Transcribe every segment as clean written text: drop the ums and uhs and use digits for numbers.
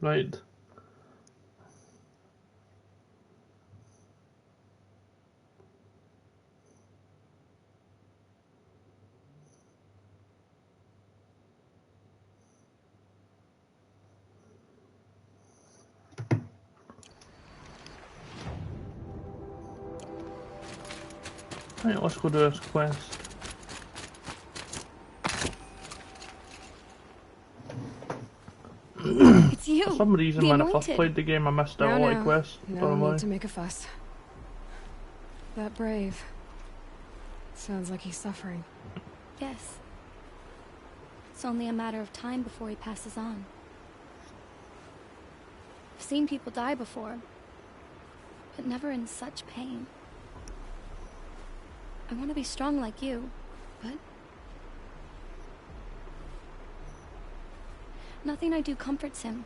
Right. Right, let's go do this quest. It's you. For some reason, The when I first Anointed. played the game, I missed out a lot of quests. No need to make a fuss. That brave. Sounds like he's suffering. Yes. It's only a matter of time before he passes on. I've seen people die before, but never in such pain. I want to be strong like you, but nothing I do comforts him.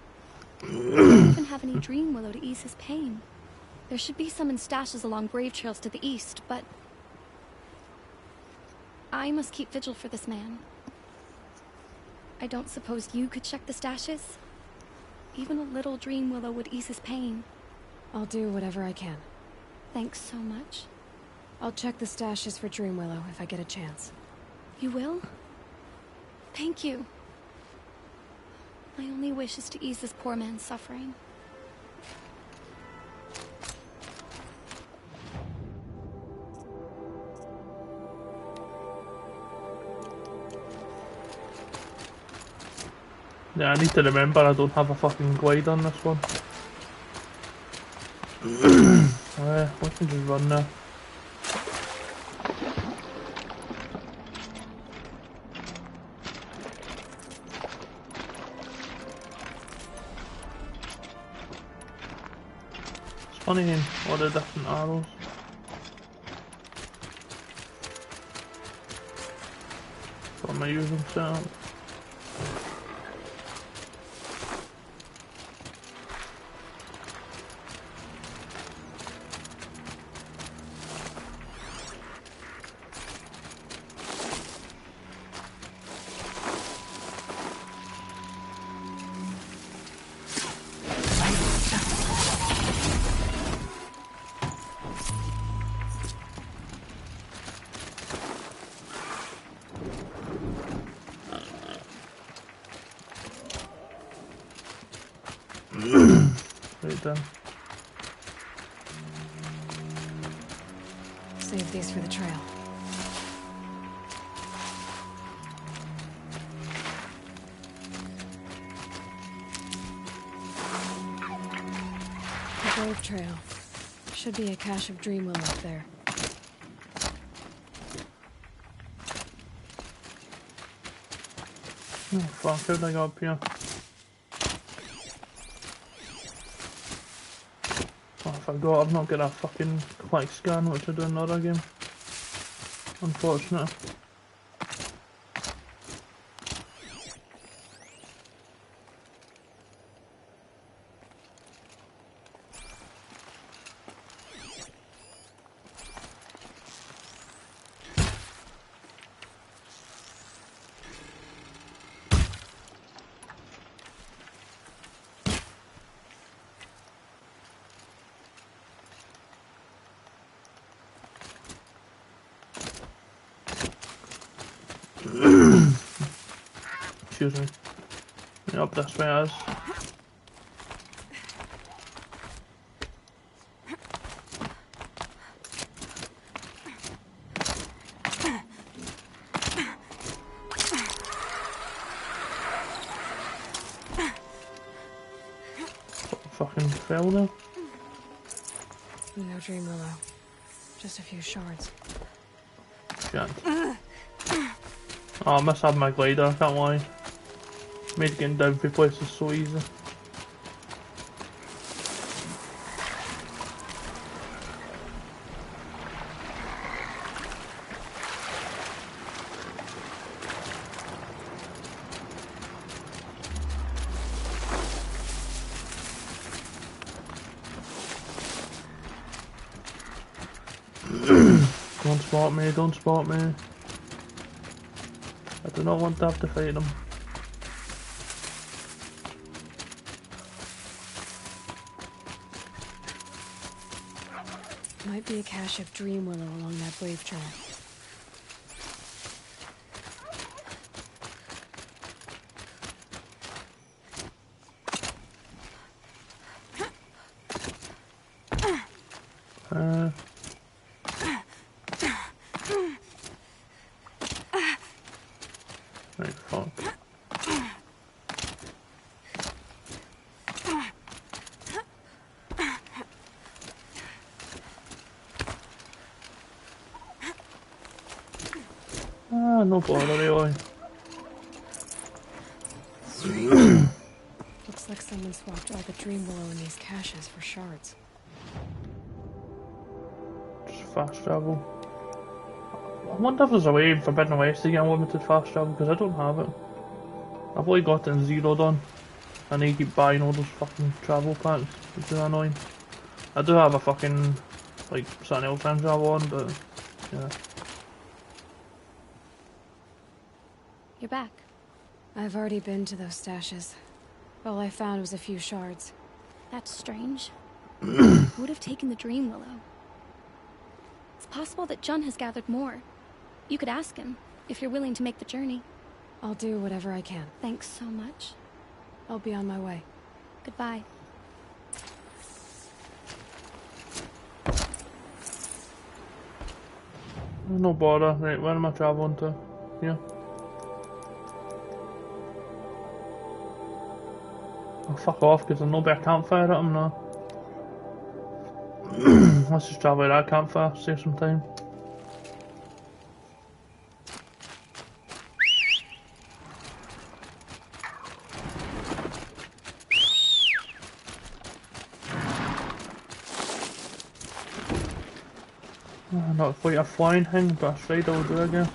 I don't even have any dream willow to ease his pain. There should be some in stashes along brave trails to the east, but I must keep vigil for this man. I don't suppose you could check the stashes? Even a little dream willow would ease his pain. I'll do whatever I can. Thanks so much. I'll check the stashes for dream willow if I get a chance. You will? Thank you. My only wish is to ease this poor man's suffering. Yeah, I need to remember I don't have a fucking glide on this one. We can just run now. It's funny in all the different arrows. Got my usual setup. Right then. Save these for the trail. The Brave Trail. Should be a cache of dream willow up there. Oh fuck, how did I go up here? Oh, I forgot, I've not got a fucking quick scan, which I do in another game. Unfortunate. Excuse me. Yeah, up this way as. Fucking fell there. No dream willow. Just a few shards. Shit. Oh, I must have my glider, I can't lie. Made getting down for places so easy. Don't spot me, don't spot me. I do not want to have to fight them. Might be a cache of dream willow along that brave trail. Right, fuck. No bother really. Looks like someone swapped all the dream willow in these caches for shards. Just fast travel. I wonder if there's a way in Forbidden West to get unlimited fast travel, because I don't have it. I've only got it in Zero Dawn, and they keep buying all those fucking travel packs, which is annoying. I do have a fucking, like, something else I can travel on, but, yeah. You're back. I've already been to those stashes. All I found was a few shards. That's strange. Who would have taken the dream willow? It's possible that Jun has gathered more. You could ask him, if you're willing to make the journey. I'll do whatever I can. Thanks so much. I'll be on my way. Goodbye. No bother. Right, where am I travelling to? Here. Oh, fuck off, because there's no better campfire at them now. Let's just travel to that campfire, save some time. Not quite a flying thing, but a strider will do, I guess.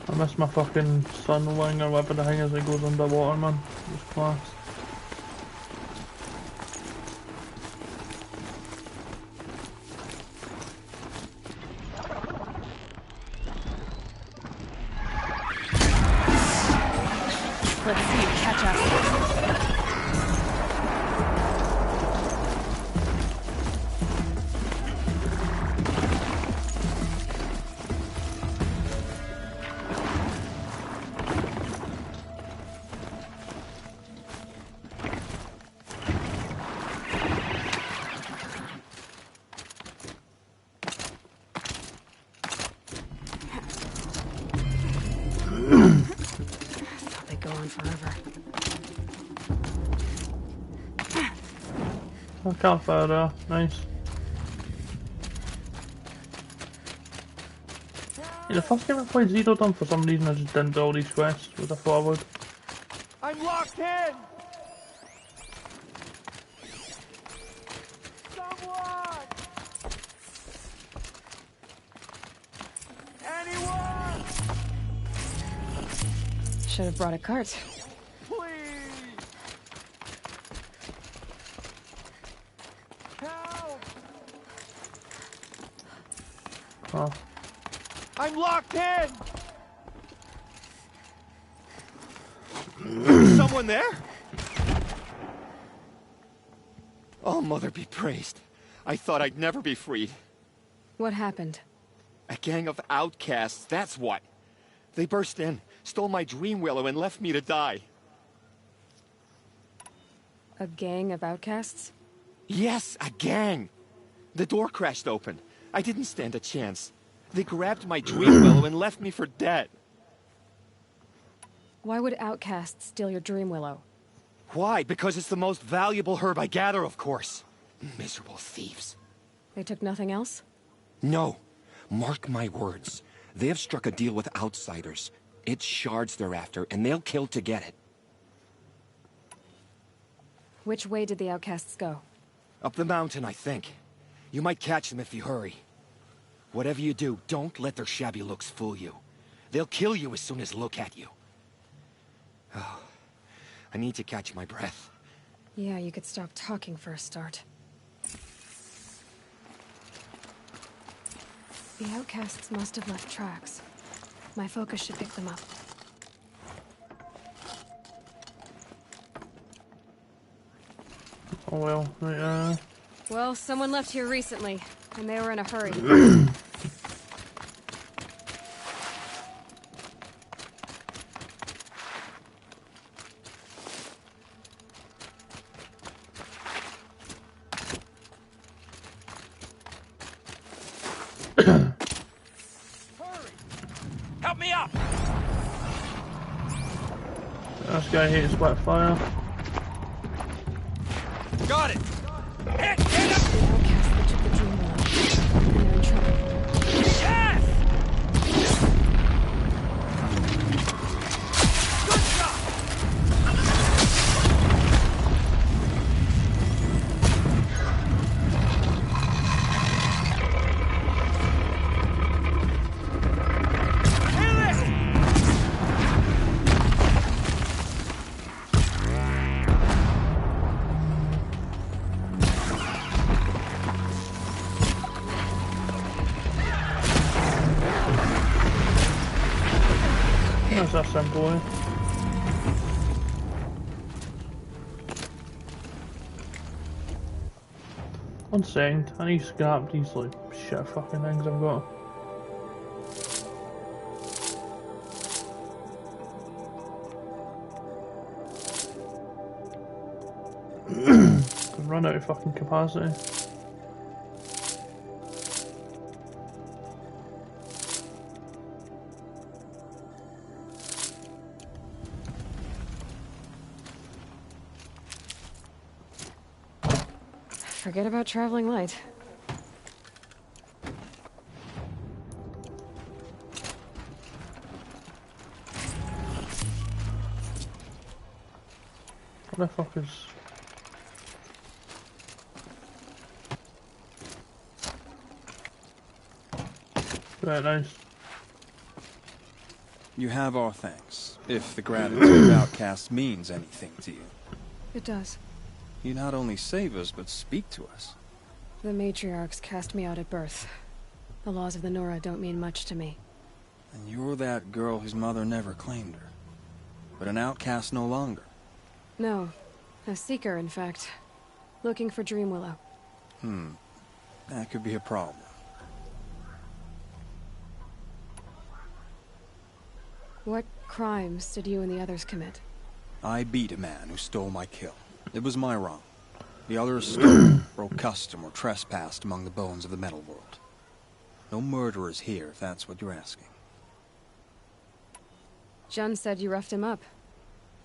I miss my fucking sun wing or whatever the thing is that goes underwater, man. It's class. Let's see you catch up. Thought they'd go on forever. A campfire there, nice. Yeah, the first time I played Zero Dawn, for some reason I just didn't do all these quests, which I thought I would. I'm locked in! Someone! Anyone! Should have brought a cart. Please! Help! Oh. I'm locked in! Someone there? Oh, Mother be praised. I thought I'd never be freed. What happened? A gang of outcasts, that's what. They burst in, stole my dream willow, and left me to die. A gang of outcasts? Yes, a gang. The door crashed open. I didn't stand a chance. They grabbed my dream willow and left me for dead. Why would outcasts steal your dream willow? Why? Because it's the most valuable herb I gather, of course. Miserable thieves. They took nothing else? No. Mark my words. They have struck a deal with outsiders. It's shards they're after, and they'll kill to get it. Which way did the outcasts go? Up the mountain, I think. You might catch them if you hurry. Whatever you do, don't let their shabby looks fool you. They'll kill you as soon as look at you. Oh, I need to catch my breath. Yeah, you could stop talking for a start. The outcasts must have left tracks. My focus should pick them up. Oh well, right, Well, someone left here recently, and they were in a hurry. Help me up! this guy hates wet fire. Got it! Hit! The outcast that took the dream willow. They're in trouble. Yes! Good shot! That's that simple, eh? One second, I need to scrap these like shit fucking things I've got. I've run out of fucking capacity. Forget about traveling light. What the fuck is... Right, nice. You have our thanks, if the gratitude of outcasts means anything to you. It does. You not only save us, but speak to us. The matriarchs cast me out at birth. The laws of the Nora don't mean much to me. And you're that girl whose mother never claimed her. But an outcast no longer. No. A seeker, in fact. Looking for Dream Willow. That could be a problem. What crimes did you and the others commit? I beat a man who stole my kill. It was my wrong. The others stole, broke custom, or trespassed among the bones of the metal world. No murderers here, if that's what you're asking. Jun said you roughed him up.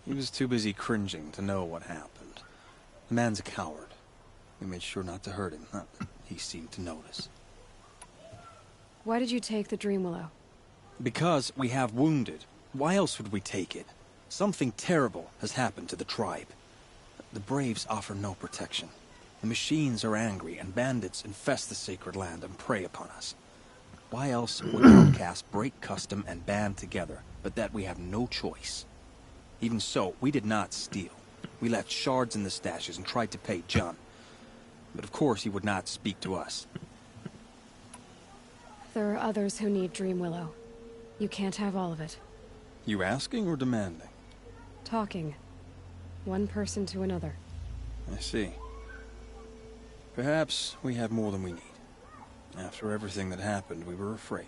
He was too busy cringing to know what happened. The man's a coward. We made sure not to hurt him. Not that he seemed to notice. Why did you take the Dream Willow? Because we have wounded. Why else would we take it? Something terrible has happened to the tribe. The Braves offer no protection. The machines are angry, and bandits infest the sacred land and prey upon us. Why else would outcasts break custom and band together, but that we have no choice? Even so, we did not steal. We left shards in the stashes and tried to pay Jun. But of course he would not speak to us. There are others who need Dream Willow. You can't have all of it. You asking or demanding? Talking. One person to another. I see. Perhaps we have more than we need. After everything that happened, we were afraid.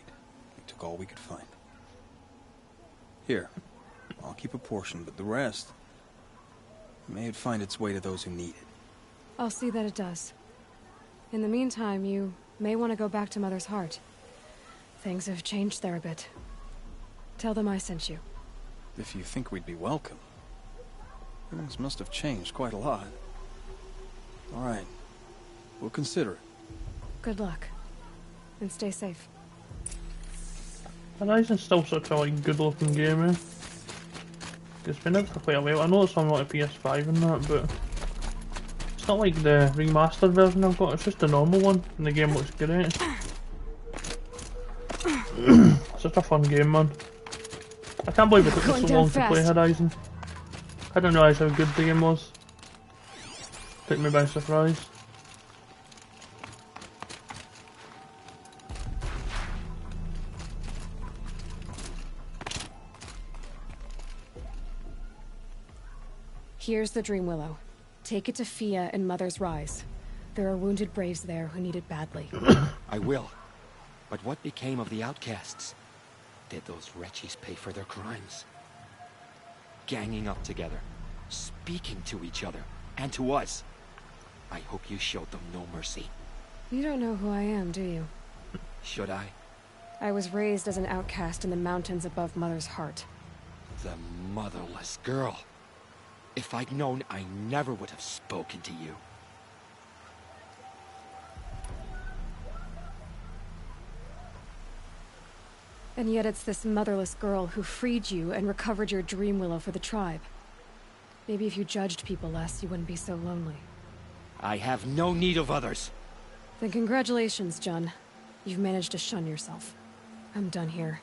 We took all we could find. Here, I'll keep a portion, but the rest... may it find its way to those who need it. I'll see that it does. In the meantime, you may want to go back to Mother's Heart. Things have changed there a bit. Tell them I sent you. If you think we'd be welcome. Things must have changed quite a lot. All right. We'll consider it. Good luck. And stay safe. Horizon's still such a like good looking game, eh? It's been out for quite a while. I know it's on like a PS5 and that, but it's not like the remastered version I've got, it's just the normal one, and the game looks great. Such a fun game, man. I can't believe it took me so long to play Horizon. I didn't realise how good the game was. Took me by surprise. Here's the Dream Willow. Take it to Fia and Mother's Rise. There are wounded Braves there who need it badly. I will. But what became of the outcasts? Did those wretches pay for their crimes? Ganging up together, speaking to each other, and to us. I hope you showed them no mercy. You don't know who I am, do you? Should I? I was raised as an outcast in the mountains above Mother's Heart. The motherless girl. If I'd known, I never would have spoken to you. And yet it's this motherless girl who freed you and recovered your dream willow for the tribe. Maybe if you judged people less, you wouldn't be so lonely. I have no need of others. Then congratulations, Jun. You've managed to shun yourself. I'm done here.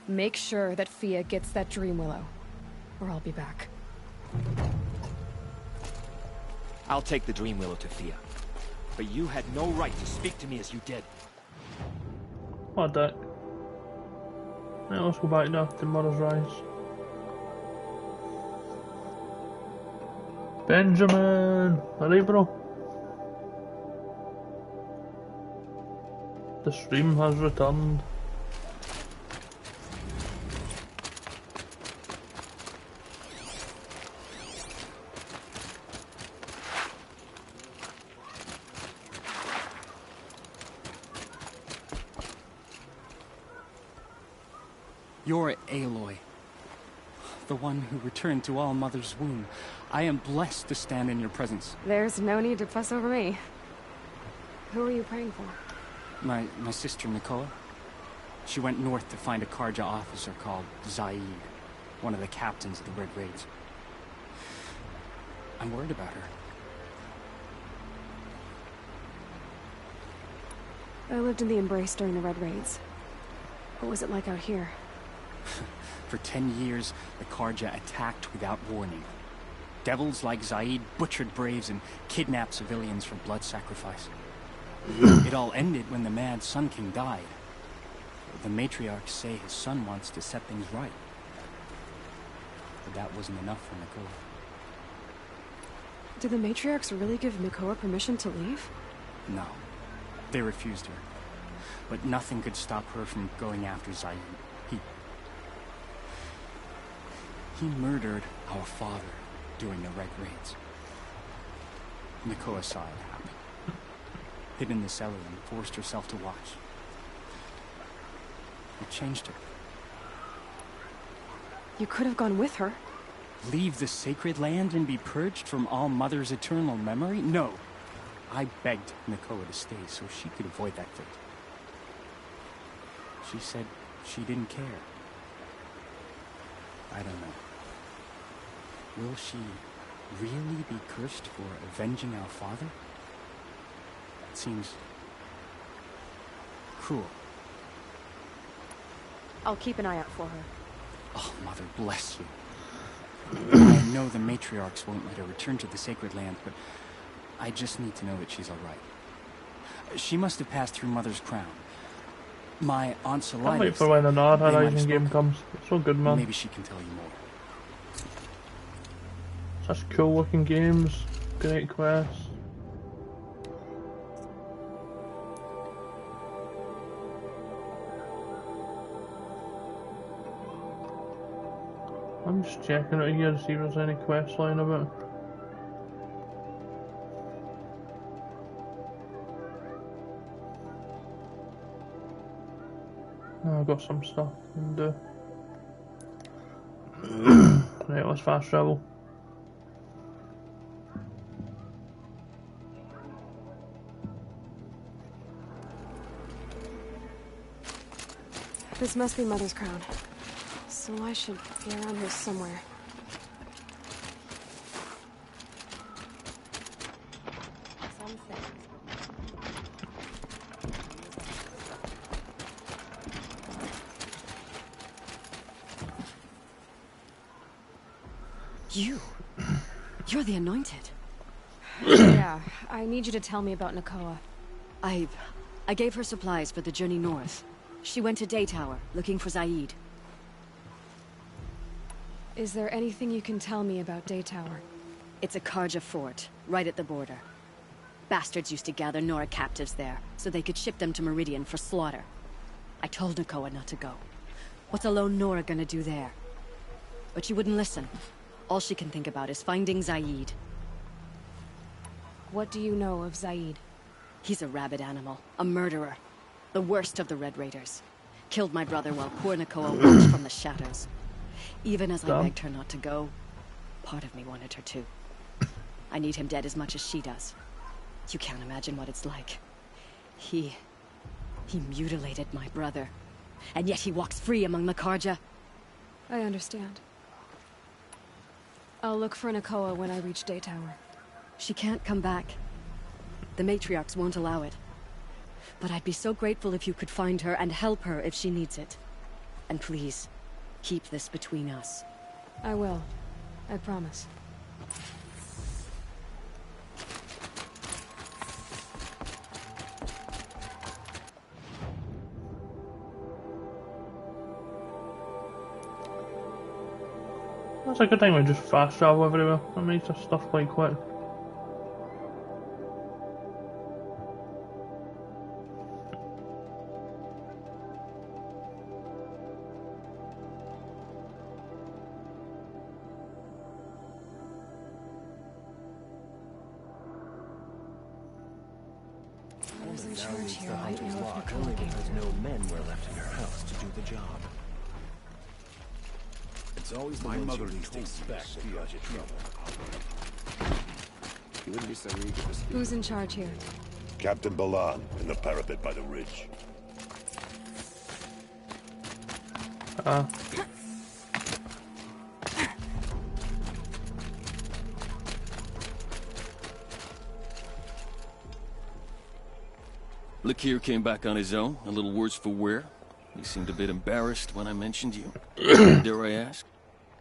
Make sure that Fia gets that dream willow, or I'll be back. I'll take the dream willow to Fia. But you had no right to speak to me as you did. What the? Right, let's go back now to Mother's Rise. Benjamin! Alright, bro. The stream has returned. You're Aloy, the one who returned to All Mother's womb. I am blessed to stand in your presence. There's no need to fuss over me. Who are you praying for? My sister Nakoa. She went north to find a Karja officer called Zaid, one of the captains of the Red Raids. I'm worried about her. I lived in the Embrace during the Red Raids. What was it like out here? For 10 years, the Karja attacked without warning. Devils like Zaid butchered Braves and kidnapped civilians for blood sacrifice. It all ended when the mad Sun King died. The matriarchs say his son wants to set things right. But that wasn't enough for Nakoa. Did the matriarchs really give Nakoa permission to leave? No. They refused her. But nothing could stop her from going after Zaid. He murdered our father during the Red Raids. Nakoa saw it happen. Hid in the cellar and forced herself to watch. It changed her. You could have gone with her. Leave the sacred land and be purged from All Mother's eternal memory? No. I begged Nakoa to stay so she could avoid that fate. She said she didn't care. I don't know. Will she really be cursed for avenging our father? It seems cruel. I'll keep an eye out for her. Oh, Mother bless you. I know the matriarchs won't let her return to the sacred land, but I just need to know that she's all right. She must have passed through Mother's crown. My Aunt Selinas... Can't wait for when the Nard Horizon game comes. It's so good, man. Maybe she can tell you more. Such cool looking games. Great quests. I'm just checking it here to see if there's any quest line about. Oh, I've got some stuff and right, let's fast travel. This must be Mother's crown. So I should be around here somewhere. You're the Anointed. Yeah, I need you to tell me about Nakoa. I gave her supplies for the journey north. She went to Day Tower, looking for Zaid. Is there anything you can tell me about Day Tower? It's a Karja fort, right at the border. Bastards used to gather Nora captives there, so they could ship them to Meridian for slaughter. I told Nakoa not to go. What's a lone Nora gonna do there? But she wouldn't listen. All she can think about is finding Zaid. What do you know of Zaid? He's a rabid animal, a murderer. The worst of the Red Raiders. Killed my brother while poor Nakoa watched from the shadows. Even as I begged her not to go, part of me wanted her to. I need him dead as much as she does. You can't imagine what it's like. He mutilated my brother. And yet he walks free among the Karja. I understand. I'll look for Nakoa when I reach Day Tower. She can't come back. The matriarchs won't allow it. But I'd be so grateful if you could find her and help her if she needs it. And please, keep this between us. I will. I promise. That's a good thing we just fast travel everywhere. That makes our stuff quite quick. Who's in charge here might know if Nakoa came through. No men were left in her house to do the job. It's always my mother least expect to cause you trouble. You wouldn't be so eager to speak. Who's in charge here? Captain Balan in the parapet by the ridge. Lakir came back on his own, a little worse for wear. He seemed a bit embarrassed when I mentioned you. Dare I ask?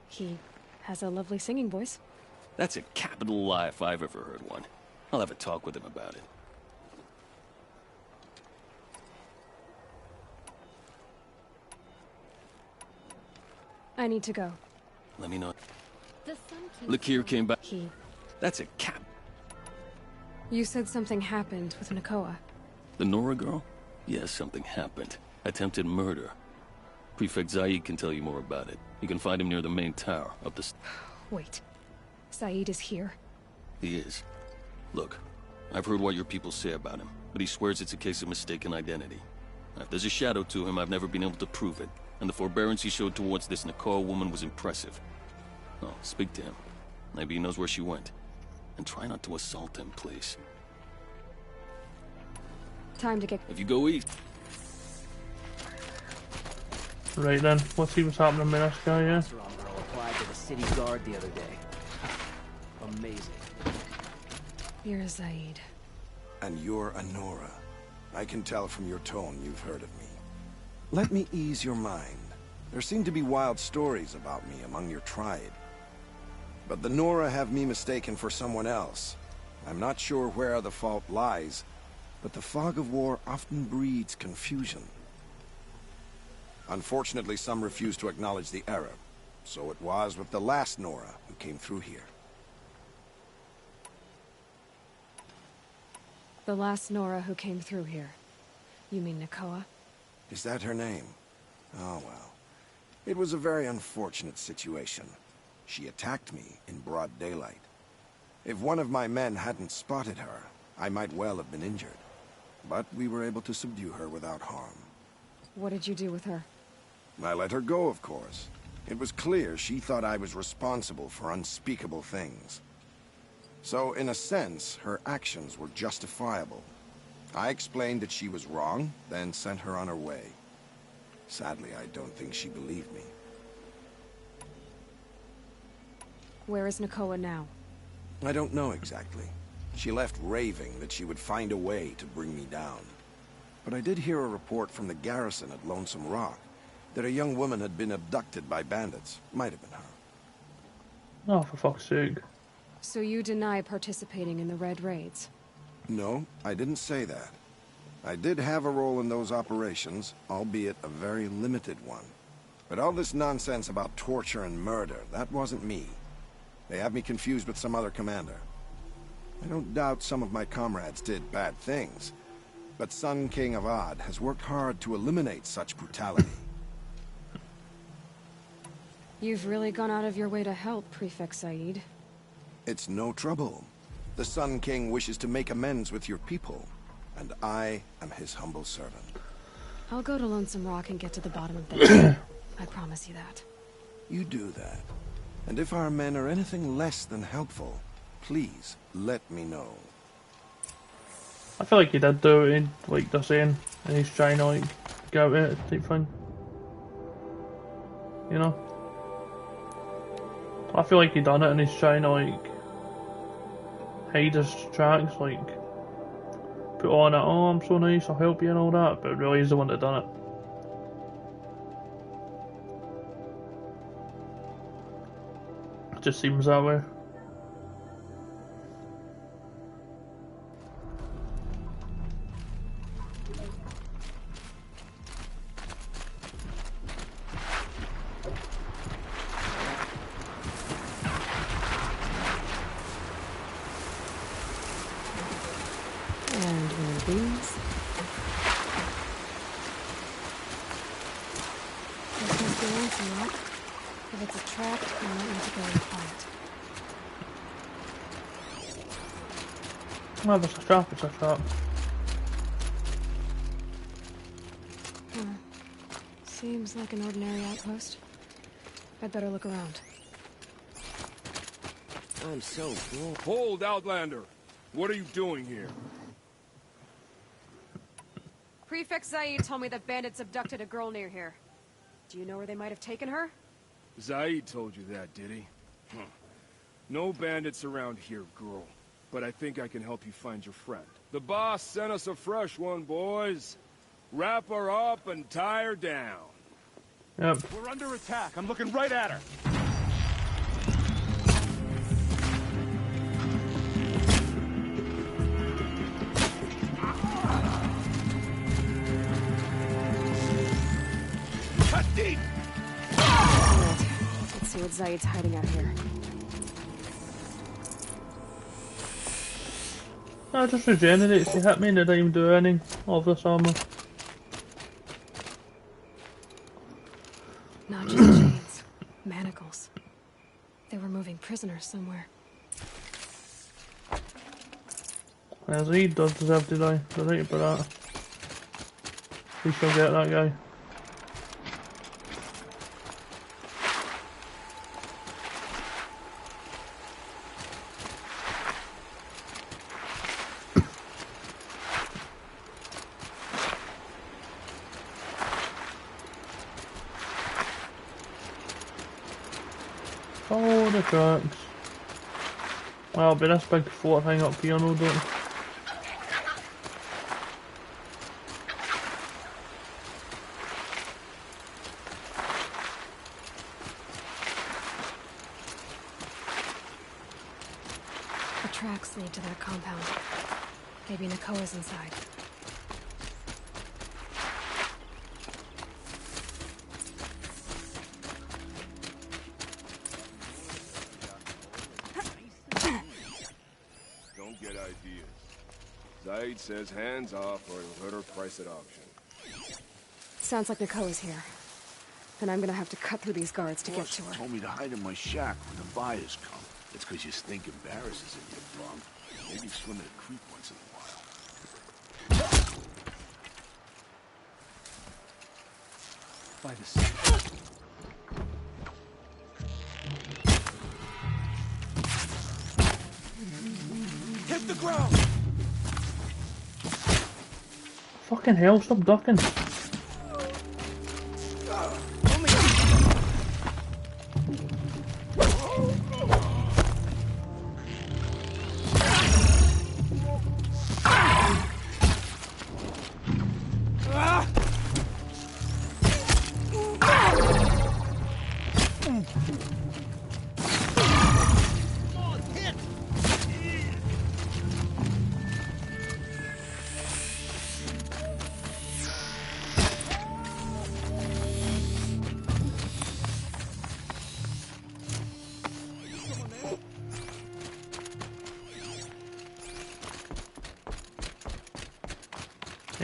He has a lovely singing voice. That's a capital lie if I've ever heard one. I'll have a talk with him about it. I need to go. Let me know. The sun Lakir came back. He... That's a cap. You said something happened with Nakoa. The Nora girl? Yes, something happened. Attempted murder. Prefect Zaid can tell you more about it. You can find him near the main tower, up the... Wait. Zaid is here. He is. Look, I've heard what your people say about him, but he swears it's a case of mistaken identity. If there's a shadow to him, I've never been able to prove it, and the forbearance he showed towards this Nakoa woman was impressive. Oh, speak to him. Maybe he knows where she went. And try not to assault him, please. Time to get... If you go east... Right then, let's see what's happening with this guy, yeah? Girl applied to the city guard the other day. Amazing. You're Zaid. And you're a Nora. I can tell from your tone you've heard of me. Let me ease your mind. There seem to be wild stories about me among your tribe. But the Nora have me mistaken for someone else. I'm not sure where the fault lies, but the fog of war often breeds confusion. Unfortunately, some refuse to acknowledge the error. So it was with the last Nora who came through here. The last Nora who came through here. You mean Nakoa? Is that her name? Oh well. It was a very unfortunate situation. She attacked me in broad daylight. If one of my men hadn't spotted her, I might well have been injured. But we were able to subdue her without harm. What did you do with her? I let her go, of course. It was clear she thought I was responsible for unspeakable things. So, in a sense, her actions were justifiable. I explained that she was wrong, then sent her on her way. Sadly, I don't think she believed me. Where is Nakoa now? I don't know exactly. She left raving that she would find a way to bring me down. But I did hear a report from the garrison at Lonesome Rock that a young woman had been abducted by bandits. Might have been her. Oh, for fuck's sake. So you deny participating in the Red Raids? No, I didn't say that. I did have a role in those operations, albeit a very limited one. But all this nonsense about torture and murder, that wasn't me. They have me confused with some other commander. I don't doubt some of my comrades did bad things, but Sun King Avad has worked hard to eliminate such brutality. You've really gone out of your way to help, Prefect Saeed. It's no trouble. The Sun King wishes to make amends with your people, and I am his humble servant. I'll go to Lonesome Rock and get to the bottom of this. I promise you that. You do that. And if our men are anything less than helpful, please let me know. I feel like he did do it in, like they're saying, and he's trying to, like, get out of it type thing. You know? I feel like he done it and he's trying to, like, hide his tracks, like, put on it, oh, I'm so nice, I'll help you and all that, but really he's the one that done it. It just seems that way. And one of these. This must be Lonesome Rock. If it's a trap, I might need to go and find it. Well, if it's a trap, it's a trap. Seems like an ordinary outpost. I'd better look around. I'm so cool. Hold, Outlander! What are you doing here? Prefect Saeed told me that bandits abducted a girl near here. Do you know where they might have taken her? Zaid told you that, did he? Huh. No bandits around here, girl. But I think I can help you find your friend. The boss sent us a fresh one, boys. Wrap her up and tie her down. Yep. We're under attack. I'm looking right at her. Let's see what Zaid's hiding out here. That just regenerates, they hit me and they don't even do anything of this armor. Not just chains, manacles. They were moving prisoners somewhere. As he does deserve to die, so right about that. We shall get that guy. Oh, the tracks. Well, it'll be this big fort thing up here, no doubt. The tracks lead to that compound. Maybe Nakoa's inside. Don't get ideas. Zaid says hands off or he'll hurt her price at auction. Sounds like Nakoa's here. Then I'm gonna have to cut through these guards to get to her. Told me to hide in my shack when the buyers come. It's because you stink embarrasses in your bunk. Maybe swim in a creek once in a while. By the sea. Hit the ground! Fucking hell, stop ducking.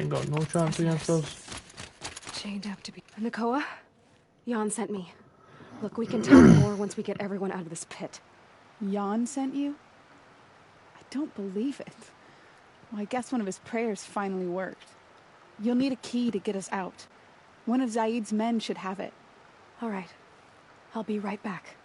Ain't got no chance against us. Chained up to be. Nakoa? Jan sent me. Look, we can tell more once we get everyone out of this pit. Jan sent you? I don't believe it. Well, I guess one of his prayers finally worked. You'll need a key to get us out. One of Zaid's men should have it. All right. I'll be right back.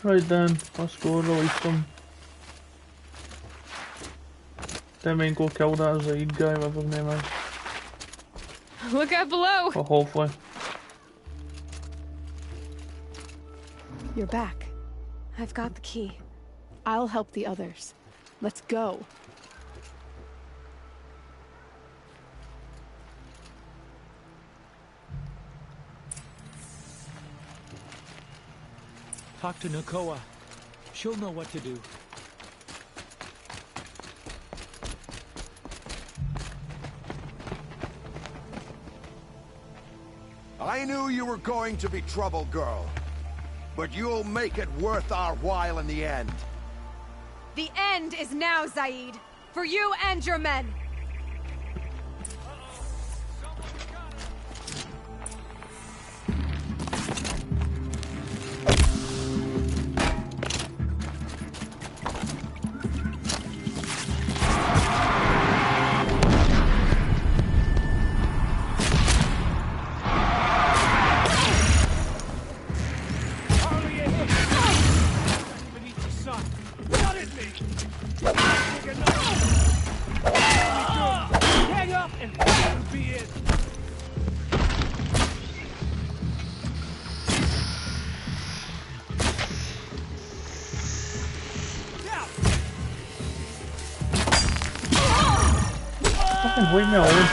Right then, let's go release them. Then we can go kill that Zaid guy, whatever his name is. Look out below! Or hopefully. You're back. I've got the key. I'll help the others. Let's go. Talk to Nakoa. She'll know what to do. I knew you were going to be trouble, girl. But you'll make it worth our while in the end. The end is now, Zaid. For you and your men. Fucking leave me alone.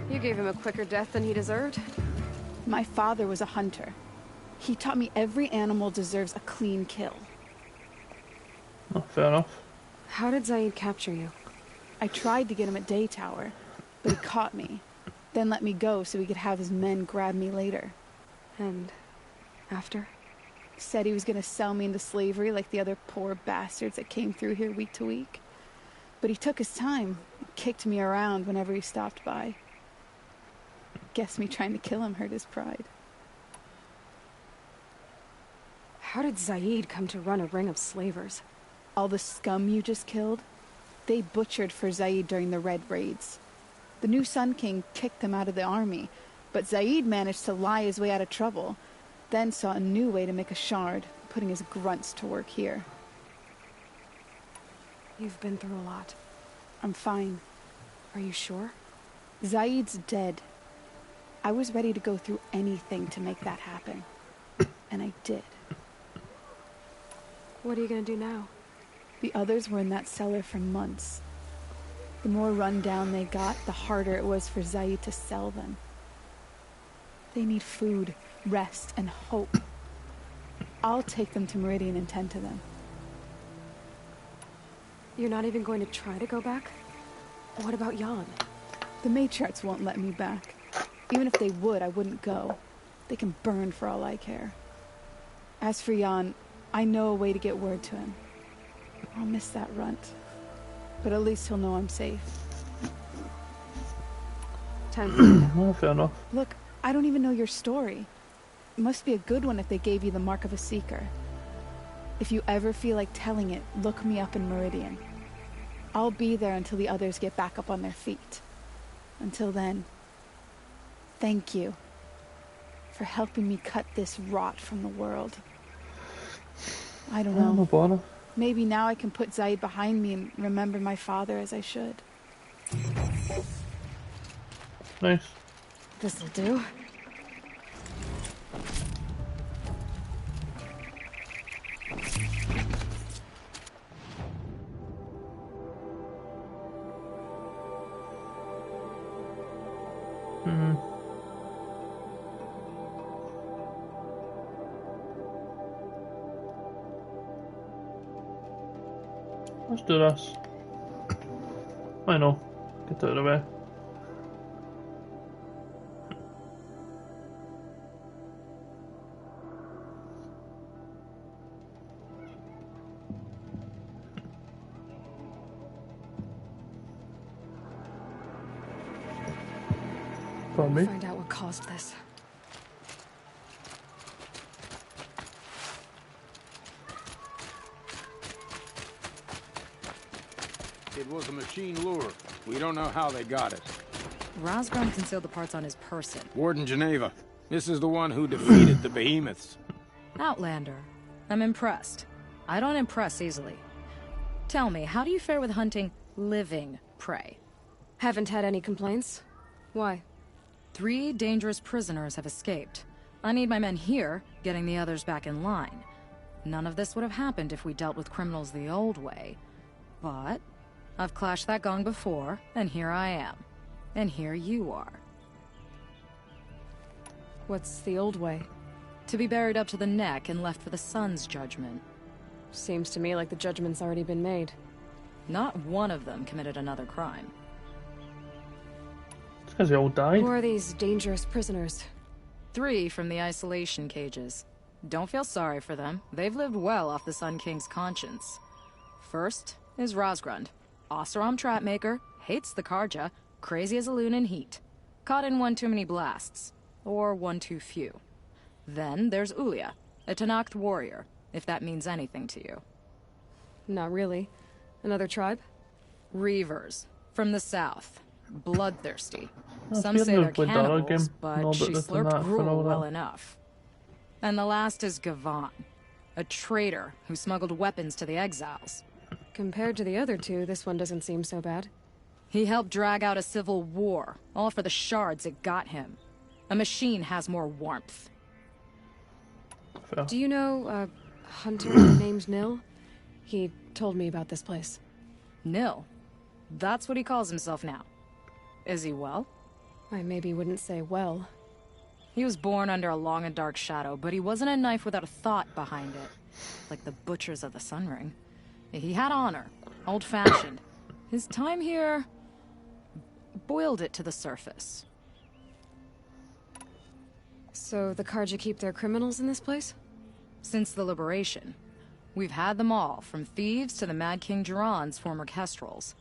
You gave him a quicker death than he deserved. My father was a hunter. He taught me every animal deserves a clean kill. Oh, fair enough. How did Zaid capture you? I tried to get him at Day Tower, but he caught me. Then let me go so he could have his men grab me later. And after? Said he was gonna sell me into slavery like the other poor bastards that came through here week to week. But he took his time, kicked me around whenever he stopped by. Guess me trying to kill him hurt his pride. How did Zaid come to run a ring of slavers? All the scum you just killed? They butchered for Zaid during the Red Raids. The new Sun King kicked them out of the army, but Zaid managed to lie his way out of trouble, then saw a new way to make a shard, putting his grunts to work here. You've been through a lot. I'm fine. Are you sure? Zaid's dead. I was ready to go through anything to make that happen. And I did. What are you gonna do now? The others were in that cellar for months. The more run down they got, the harder it was for Zaid to sell them. They need food, rest, and hope. I'll take them to Meridian and tend to them. You're not even going to try to go back? What about Jan? The matriarchs won't let me back. Even if they would, I wouldn't go. They can burn for all I care. As for Jan, I know a way to get word to him. I'll miss that runt. But at least he'll know I'm safe. Time for you. Well, fair enough. Look, I don't even know your story. It must be a good one if they gave you the mark of a seeker. If you ever feel like telling it, look me up in Meridian. I'll be there until the others get back up on their feet. Until then, thank you for helping me cut this rot from the world. I don't No know. bother. Maybe now I can put Zaid behind me and remember my father as I should. Nice. This'll do. Let's do this. I know. Get out of the way. Pardon me? Find out what caused this. It was a machine lure. We don't know how they got it. Rosgrim concealed the parts on his person. Warden Geneva. This is the one who defeated the behemoths. Outlander. I'm impressed. I don't impress easily. Tell me, how do you fare with hunting living prey? Haven't had any complaints. Why? 3 dangerous prisoners have escaped. I need my men here, getting the others back in line. None of this would have happened if we dealt with criminals the old way. But I've clashed that gong before, and here I am. And here you are. What's the old way? To be buried up to the neck and left for the sun's judgment. Seems to me like the judgment's already been made. Not one of them committed another crime. It's because they all died. Who are these dangerous prisoners? 3 from the isolation cages. Don't feel sorry for them. They've lived well off the Sun King's conscience. First is Rosgrund. Oseram trapmaker, hates the Karja, crazy as a loon in heat. Caught in one too many blasts. Or one too few. Then there's Ulia, a Tanakh warrior, if that means anything to you. Not really. Another tribe? Reavers, from the south. Bloodthirsty. I Some feel say they're like with Dara cannibals, game, but no, she but this and slurped that for gruel all well that. enough. And the last is Gavan, a traitor who smuggled weapons to the exiles. Compared to the other 2, this one doesn't seem so bad. He helped drag out a civil war, all for the shards it got him. A machine has more warmth. Fair. Do you know a hunter named Nil? He told me about this place. Nil? That's what he calls himself now. Is he well? I maybe wouldn't say well. He was born under a long and dark shadow, but he wasn't a knife without a thought behind it. Like the butchers of the Sun Ring. He had honor, old-fashioned. His time here boiled it to the surface. So the Karja keep their criminals in this place? Since the liberation. We've had them all, from thieves to the Mad King Jiran's former kestrels.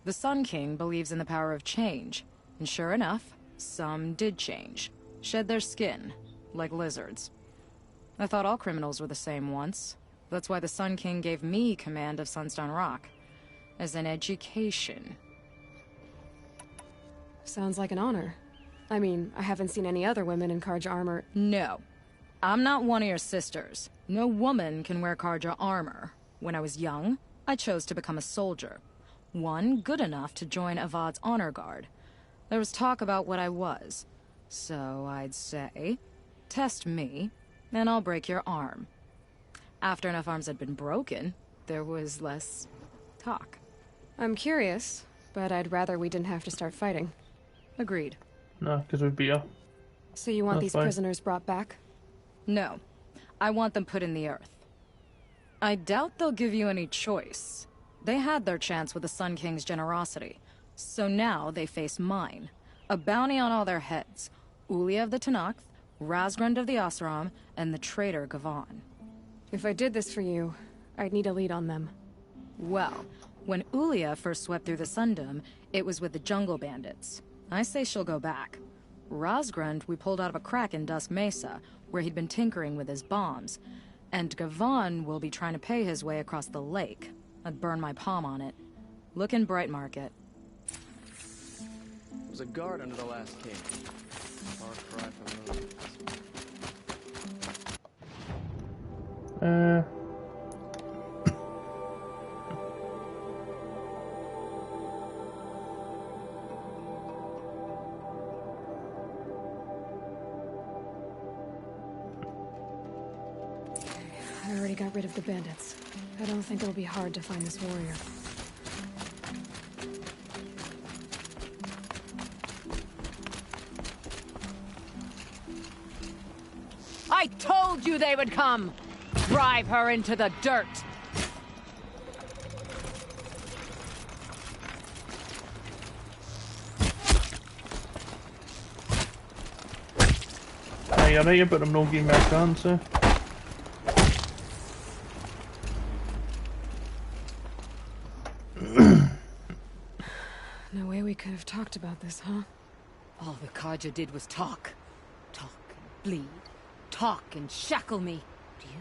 The Sun King believes in the power of change, and sure enough, some did change. Shed their skin, like lizards. I thought all criminals were the same once. That's why the Sun King gave me command of Sunstone Rock. As an education. Sounds like an honor. I mean, I haven't seen any other women in Karja armor. No. I'm not one of your sisters. No woman can wear Karja armor. When I was young, I chose to become a soldier. One good enough to join Avad's honor guard. There was talk about what I was. So I'd say, test me, and I'll break your arm. After enough arms had been broken, there was less talk. I'm curious, but I'd rather we didn't have to start fighting. Agreed. No, because we'd be her. So you want That's these fine. prisoners brought back? No. I want them put in the earth. I doubt they'll give you any choice. They had their chance with the Sun King's generosity. So now they face mine. A bounty on all their heads. Ulia of the Tanakh, Razgrund of the Oseram, and the traitor Gavan. If I did this for you, I'd need a lead on them. Well, when Ulia first swept through the Sundom, it was with the jungle bandits. I say she'll go back. Razgrund we pulled out of a crack in Dusk Mesa, where he'd been tinkering with his bombs. And Gavan will be trying to pay his way across the lake. I'd burn my palm on it. Look in Bright Market. Was a guard under the last king. I already got rid of the bandits. I don't think it'll be hard to find this warrior. I told you they would come! Drive her into the dirt! Hey, I know, but I'm not giving me a chance, eh? No way we could have talked about this, huh? All the Carja did was talk. Talk and bleed. Talk and shackle me. And you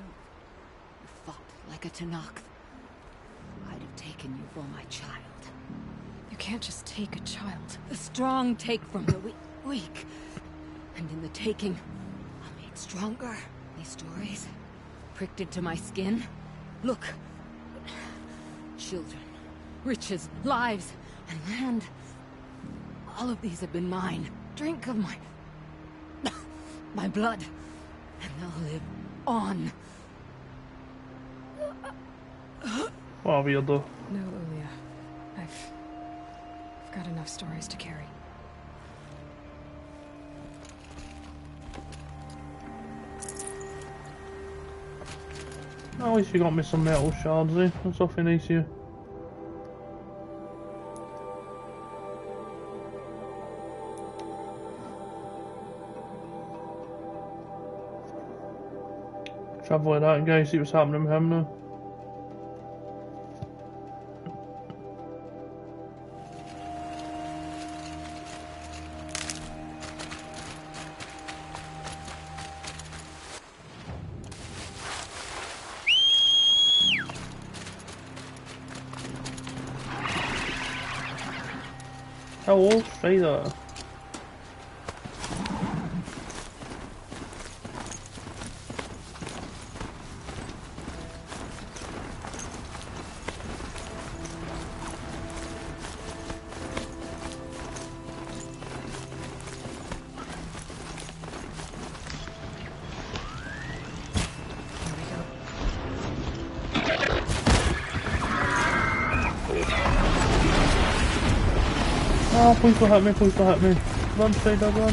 fought like a Tanakh. I'd have taken you for my child. You can't just take a child. The strong take from the weak. And in the taking, I'm made stronger. These stories, pricked into my skin. Look. Children, riches, lives, and land. All of these have been mine. Drink of my blood, and they'll live on. What weird though. No, Ulia. I've got enough stories to carry. At least you got me some metal shards, eh? That's awfully nice of you. Travel with that guy, see what's happening with him now. Hello, stay there. Oh, please don't hit me, please don't hit me. Run, Spider, run.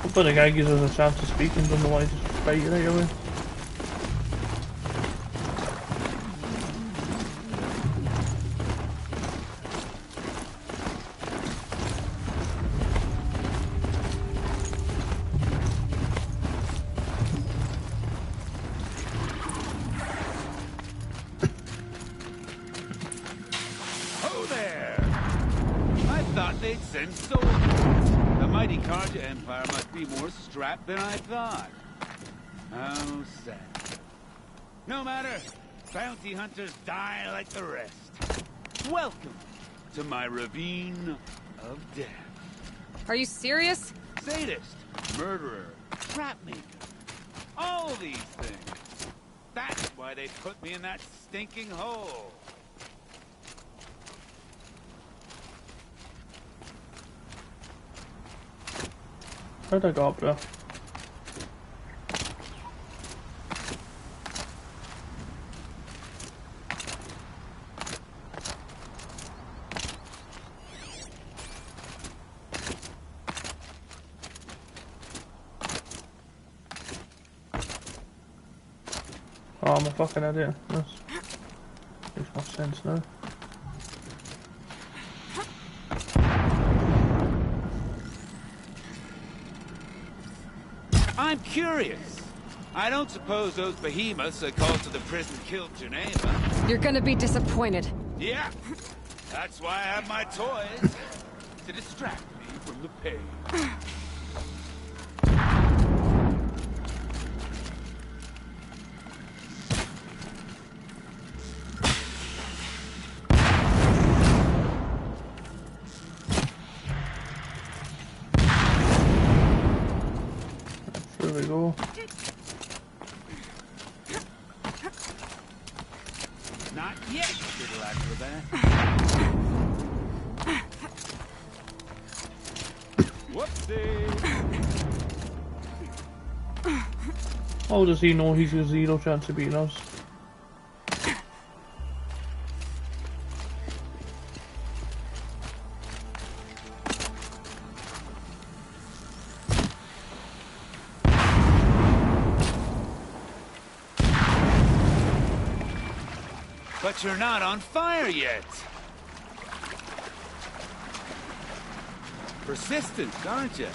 Hopefully the guy gives us a chance to speak and doesn't want to just fight right away. Than I thought. How sad. No matter, bounty hunters die like the rest. Welcome to my ravine of death. Are you serious? Sadist, murderer, trapmaker, all these things. That's why they put me in that stinking hole. Where'd I go up there? Oh, I'm a fucking idiot. This makes more sense now. I'm curious. I don't suppose those behemoths that called to the prison killed Geneva. You're gonna be disappointed. Yeah. That's why I have my toys. To distract me from the pain. go. Not yet, little acrobat. Whoopsie! How does he know he's got zero chance of beating us? But you're not on fire yet. Persistent, aren't you?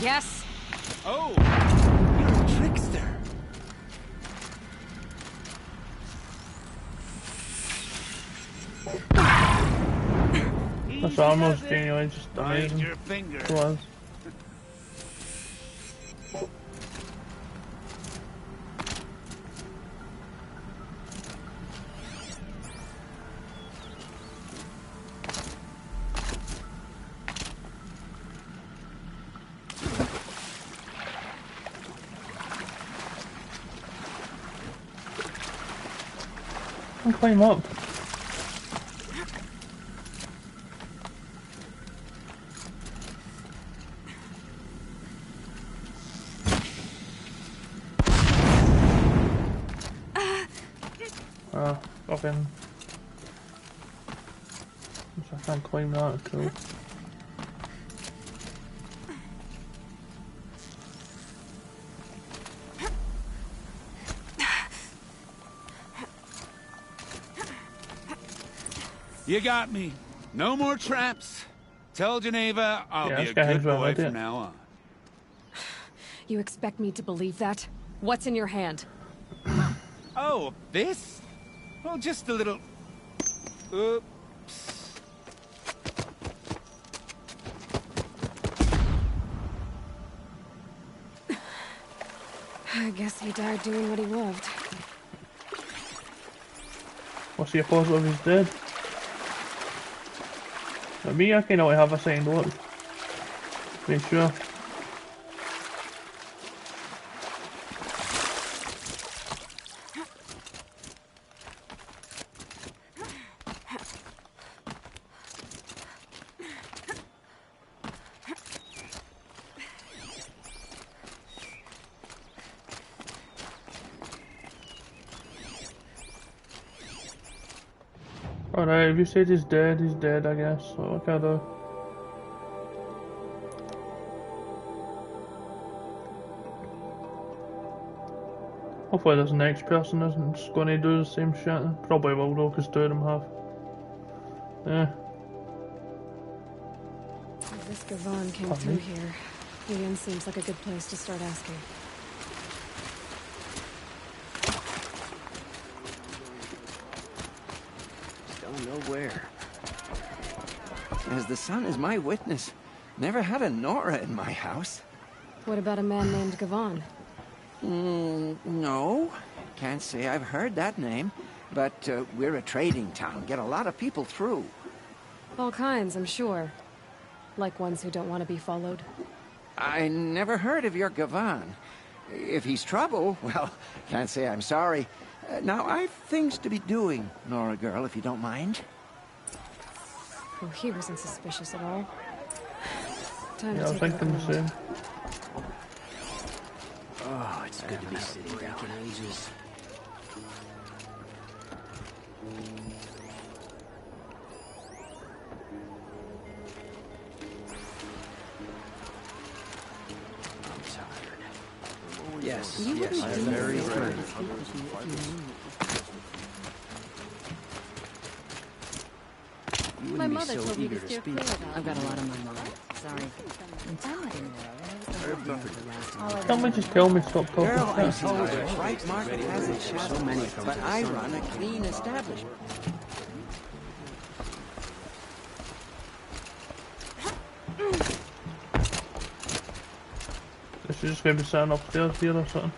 Yes. Oh, you're a trickster. That's almost genuine, just amazing. Your finger. It was. I'll climb up. Fucking. I can't climb that, cool. You got me. No more traps. Tell Geneva I'll be a guy good has boy right from there. now on. You expect me to believe that? What's in your hand? Oh, this? Well, just a little... Oops. I guess he died doing what he loved. What's the opposite of his dead? For me, I kind of have a second look. Make sure. Alright, if you said he's dead, I guess. So what can I do? Hopefully this next person isn't just going to do the same shit. Probably will though, because two of them have. Yeah. If this Gavon came through here, the inn seems like a good place to start asking. Don't know where. As the sun is my witness, never had a Nora in my house. What about a man named Gavon? No. Can't say I've heard that name. But we're a trading town. Get a lot of people through. All kinds, I'm sure. Like ones who don't want to be followed. I never heard of your Gavon. If he's trouble, well, can't say I'm sorry. Now, I've things to be doing, Nora girl, if you don't mind. Oh, he wasn't suspicious at all. Time Yeah, I to was take a thinking look the around. same. Oh, it's good to be sitting back in ages. I'm tired. Yes, yes, I'm very tired. You My wouldn't be mother so told me eager to to steer speak. clear of that. I've got a lot on my mind. Sorry. Somebody just tell me stop talking Girl, I shit. told you, White Market has its shadows, but I run a clean establishment. Is she just going to be sitting upstairs here or something?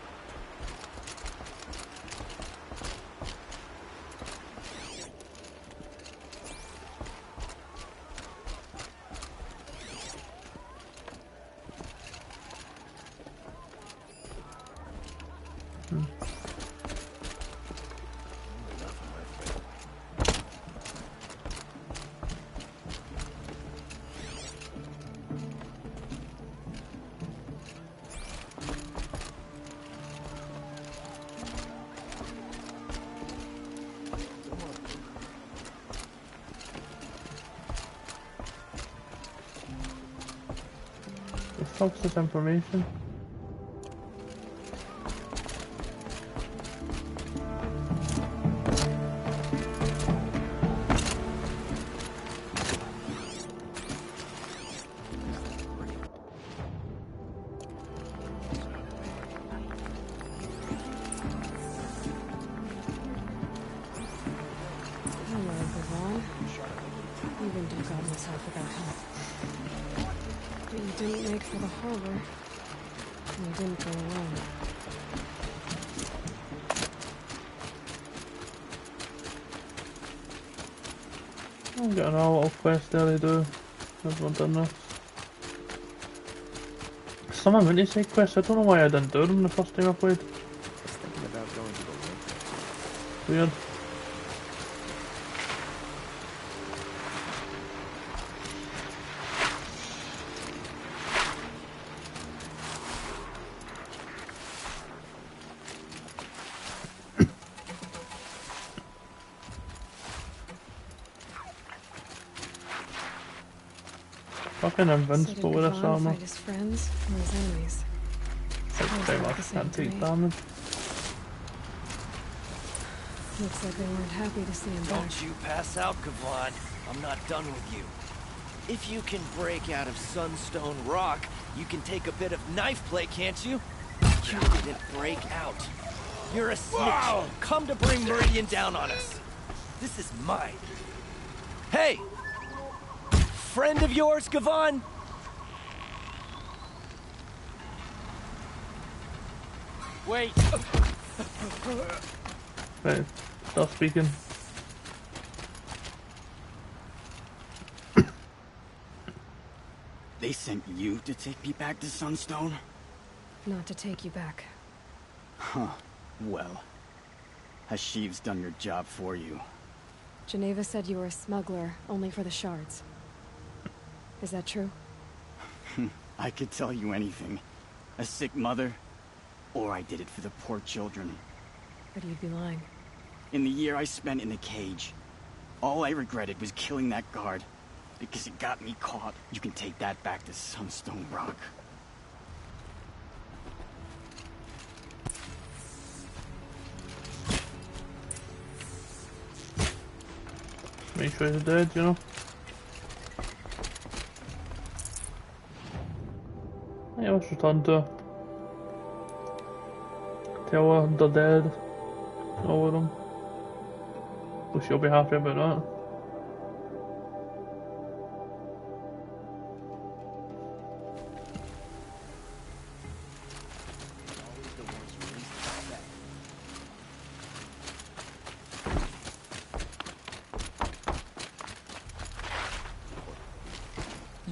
What's this information? I'm getting a little quest there they do. Everyone done this. Some of them to say quests, I don't know why I didn't do them the first time I played. Thinking about going to the lake. Weird. Fucking invincible with this armor. Fight his friends or his enemies. Pretty much can't take damage. Looks like they weren't happy to see him back. Don't you pass out, Gavon. I'm not done with you. If you can break out of Sunstone Rock, you can take a bit of knife play, can't you? You didn't break out. You're a snitch. Whoa! Come to bring Meridian down on us. This is mine. Hey! Friend of yours, Gavon? Wait. Right, stop speaking. They sent you to take me back to Sunstone? Not to take you back. Huh. Well, has Sheeves done your job for you? Geneva said you were a smuggler, only for the shards. Is that true? I could tell you anything. A sick mother, or I did it for the poor children. But you'd be lying. In the year I spent in the cage, all I regretted was killing that guard, because it got me caught. You can take that back to Sunstone Rock. Make sure he's dead, you know? Yeah, let's return to tell her they're dead. All of them. But she'll be happy about that.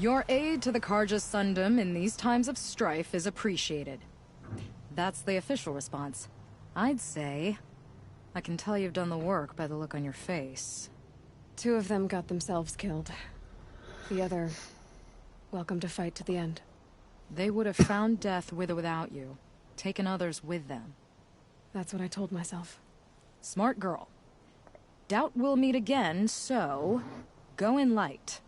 Your aid to the Karja Sundom in these times of strife is appreciated. That's the official response. I'd say... I can tell you've done the work by the look on your face. 2 of them got themselves killed. The other... welcome to fight to the end. They would have found death with or without you. Taken others with them. That's what I told myself. Smart girl. Doubt we'll meet again, so... go in light.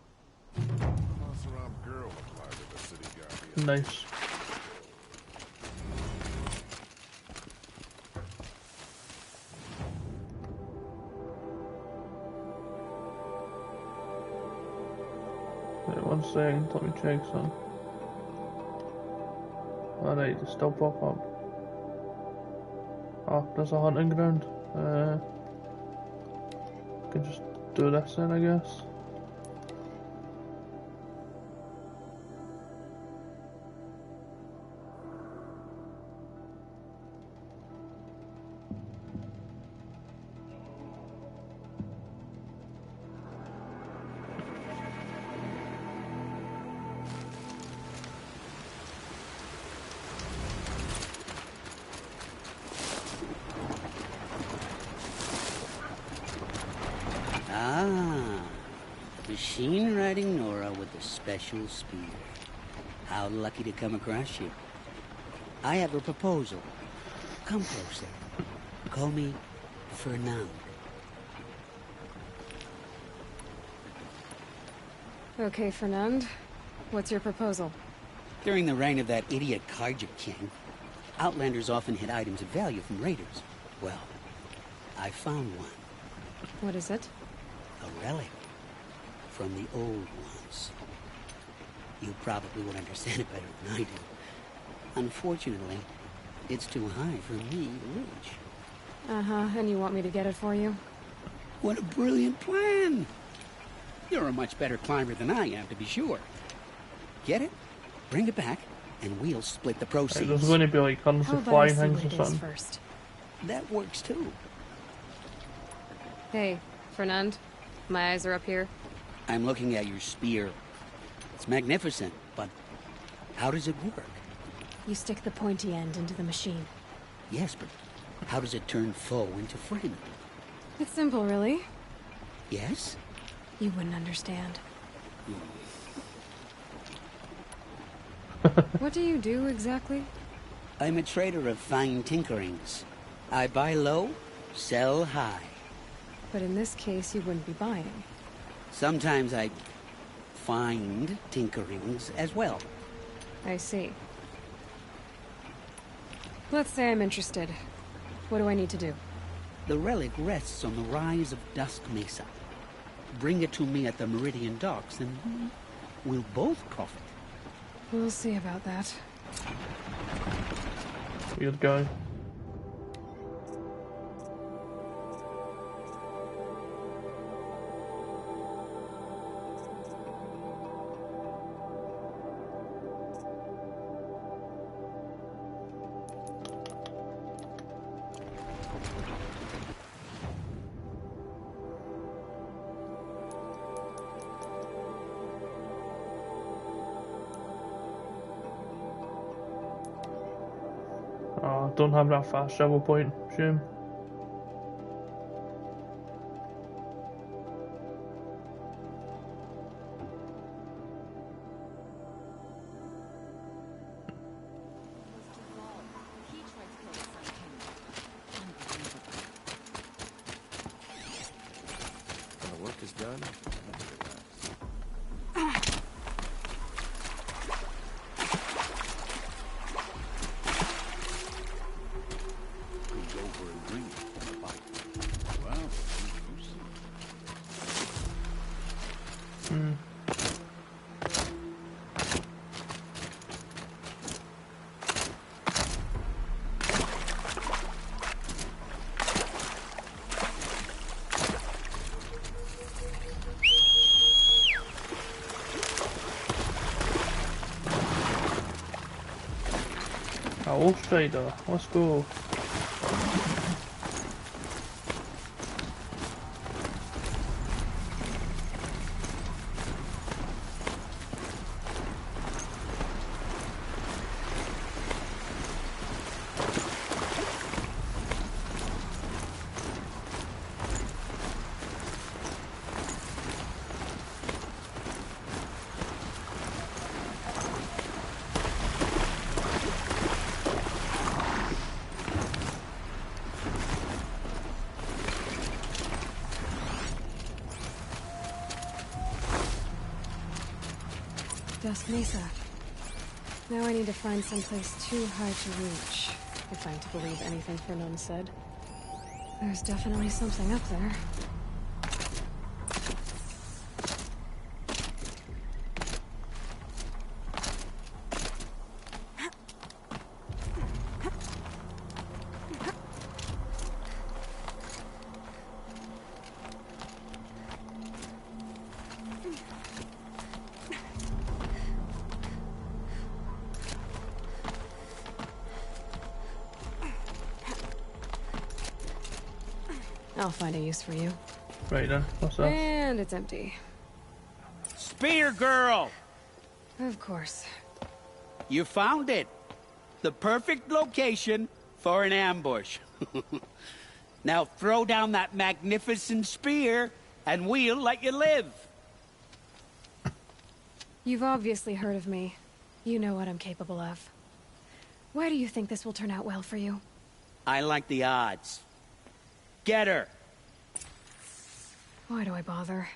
Nice. Wait 1 second, let me check some. Alright, it's still pop up. Oh, there's a hunting ground. Can just do this then, I guess. machine-riding Nora with a special spear. How lucky to come across you. I have a proposal. Come closer. Call me Fernand. Okay, Fernand. What's your proposal? During the reign of that idiot Karja king, Outlanders often hid items of value from raiders. Well, I found one. What is it? A relic. From the old ones. You probably would understand it better than I do. Unfortunately, it's too high for me to reach. Uh-huh, and you want me to get it for you? What a brilliant plan! You're a much better climber than I am, to be sure. Get it, bring it back, and we'll split the proceeds. There's going to be like tons of flying things or something. First? That works too. Hey, Fernand, my eyes are up here. I'm looking at your spear. It's magnificent, but how does it work? You stick the pointy end into the machine. Yes, but how does it turn foe into friend? It's simple, really. Yes? You wouldn't understand. What do you do, exactly? I'm a trader of fine tinkerings. I buy low, sell high. But in this case, you wouldn't be buying. Sometimes I find tinkerings as well. I see. Let's say I'm interested. What do I need to do? The relic rests on the rise of Dusk Mesa. Bring it to me at the Meridian Docks, and we'll both profit. We'll see about that. Weird guy. Don't have that fast travel point, shame. When the work is done, Trader, let's go. Dusk Mesa. Now I need to find someplace too high to reach, if I'm to believe anything Fernand said. There's definitely something up there. I'll find a use for you. Right then, what's that? And it's empty. Spear girl! Of course. You found it. The perfect location for an ambush. Now throw down that magnificent spear, and we'll let you live. You've obviously heard of me. You know what I'm capable of. Why do you think this will turn out well for you? I like the odds. Get her! Why do I bother?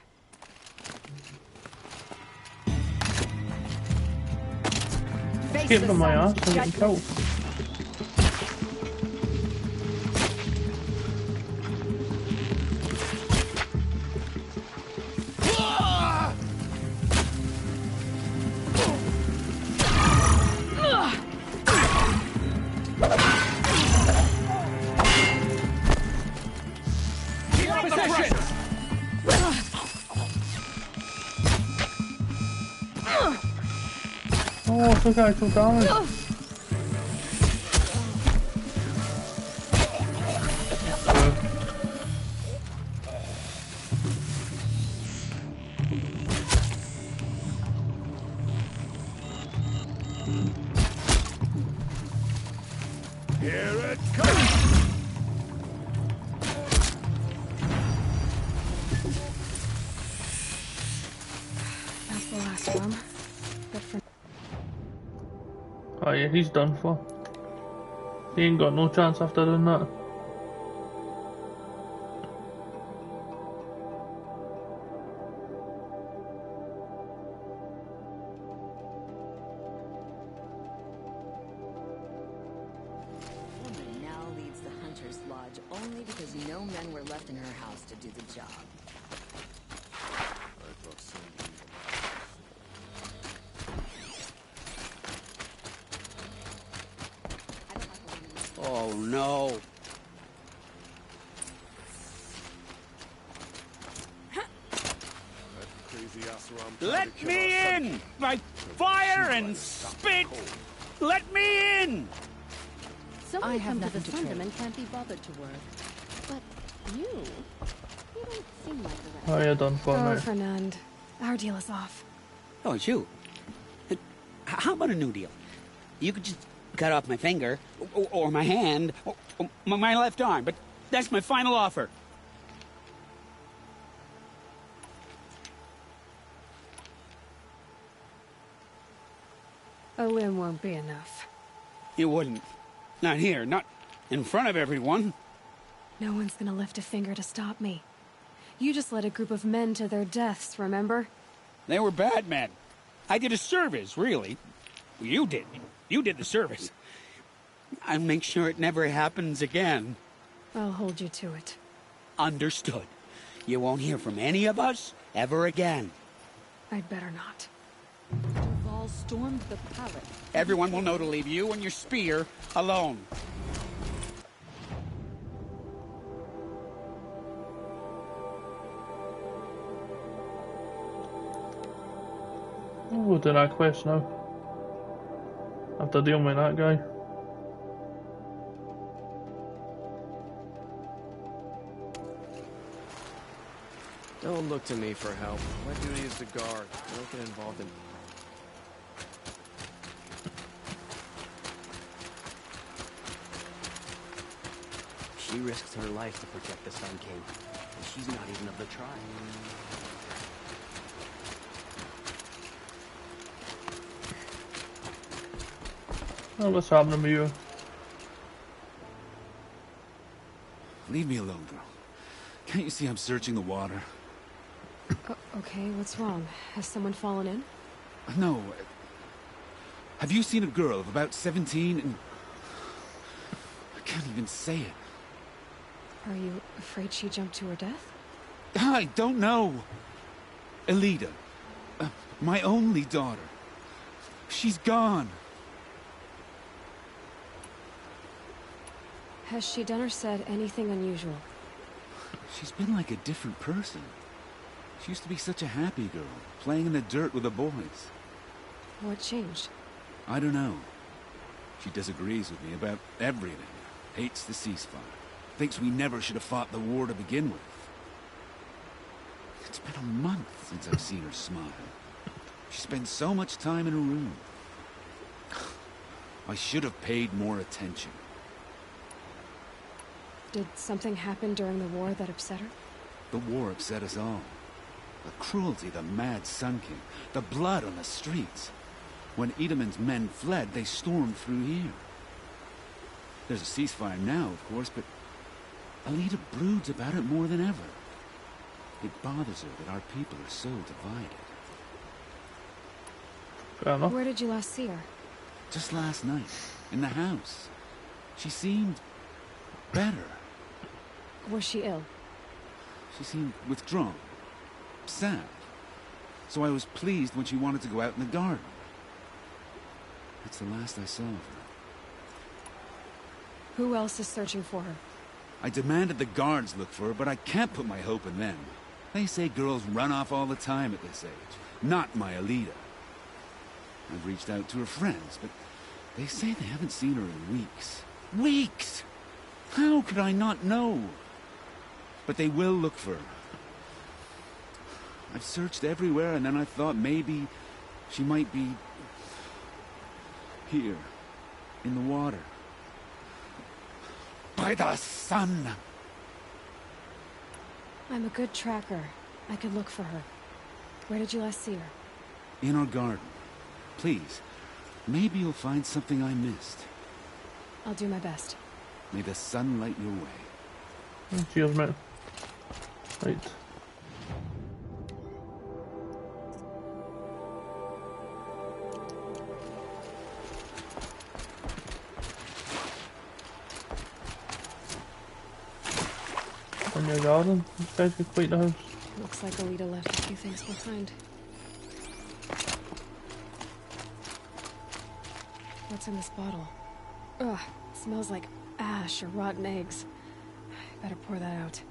Keep them on my ass and getting killed. Oh, I think I took damage. Here it comes! That's the last one. But for Oh yeah, he's done for. He ain't got no chance after doing that. Woman now leads the Hunter's Lodge only because no men were left in her house to do the job. Oh, no. Let me in! By fire and spit! Let me in! So I many have come to nothing the to Sundom trade. and can't be bothered to work. But you don't seem like the rest. Oh yeah, done for, Oh, mate. Fernand. Our deal is off. Oh, it's you. How about a new deal? You could just cut off my finger, or my hand, or my left arm, but that's my final offer. A limb won't be enough. You wouldn't. Not here, not in front of everyone. No one's gonna lift a finger to stop me. You just led a group of men to their deaths, remember? They were bad men. I did a service, really. You did. You did the service. I'll make sure it never happens again. I'll hold you to it. Understood. You won't hear from any of us ever again. I'd better not. Duval stormed the palace. Everyone will know to leave you and your spear alone. Oh, did I quest now? I have to deal with that guy. Don't look to me for help. My duty is to guard. Don't get involved in... She risks her life to protect the Sun King, and she's not even of the tribe. Oh, what's happening to you? Leave me alone, girl. Can't you see I'm searching the water? Okay, what's wrong? Has someone fallen in? No. Have you seen a girl of about 17 and... I can't even say it. Are you afraid she jumped to her death? I don't know. Elida. My only daughter. She's gone. Has she done or said anything unusual? She's been like a different person. She used to be such a happy girl, playing in the dirt with the boys. What changed? I don't know. She disagrees with me about everything. Hates the ceasefire. Thinks we never should have fought the war to begin with. It's been a month since I've seen her smile. She spends so much time in her room. I should have paid more attention. Did something happen during the war that upset her? The war upset us all. The cruelty of the mad Sun King, the blood on the streets. When Edamon's men fled, they stormed through here. There's a ceasefire now, of course, but Alita broods about it more than ever. It bothers her that our people are so divided. Where did you last see her? Just last night, in the house. She seemed better. Was she ill? She seemed withdrawn, sad. So I was pleased when she wanted to go out in the garden. That's the last I saw of her. Who else is searching for her? I demanded the guards look for her, but I can't put my hope in them. They say girls run off all the time at this age. Not my Alita. I've reached out to her friends, but they say they haven't seen her in weeks. Weeks! How could I not know? But they will look for her. I've searched everywhere, and then I thought maybe she might be here, in the water. By the sun! I'm a good tracker. I could look for her. Where did you last see her? In our garden. Please, maybe you'll find something I missed. I'll do my best. May the sun light your way. Cheers, mate. Right. In your garden, this guy's got quite the house. Looks like Alita left a few things behind. What's in this bottle? Ugh, it smells like ash or rotten eggs. I better pour that out.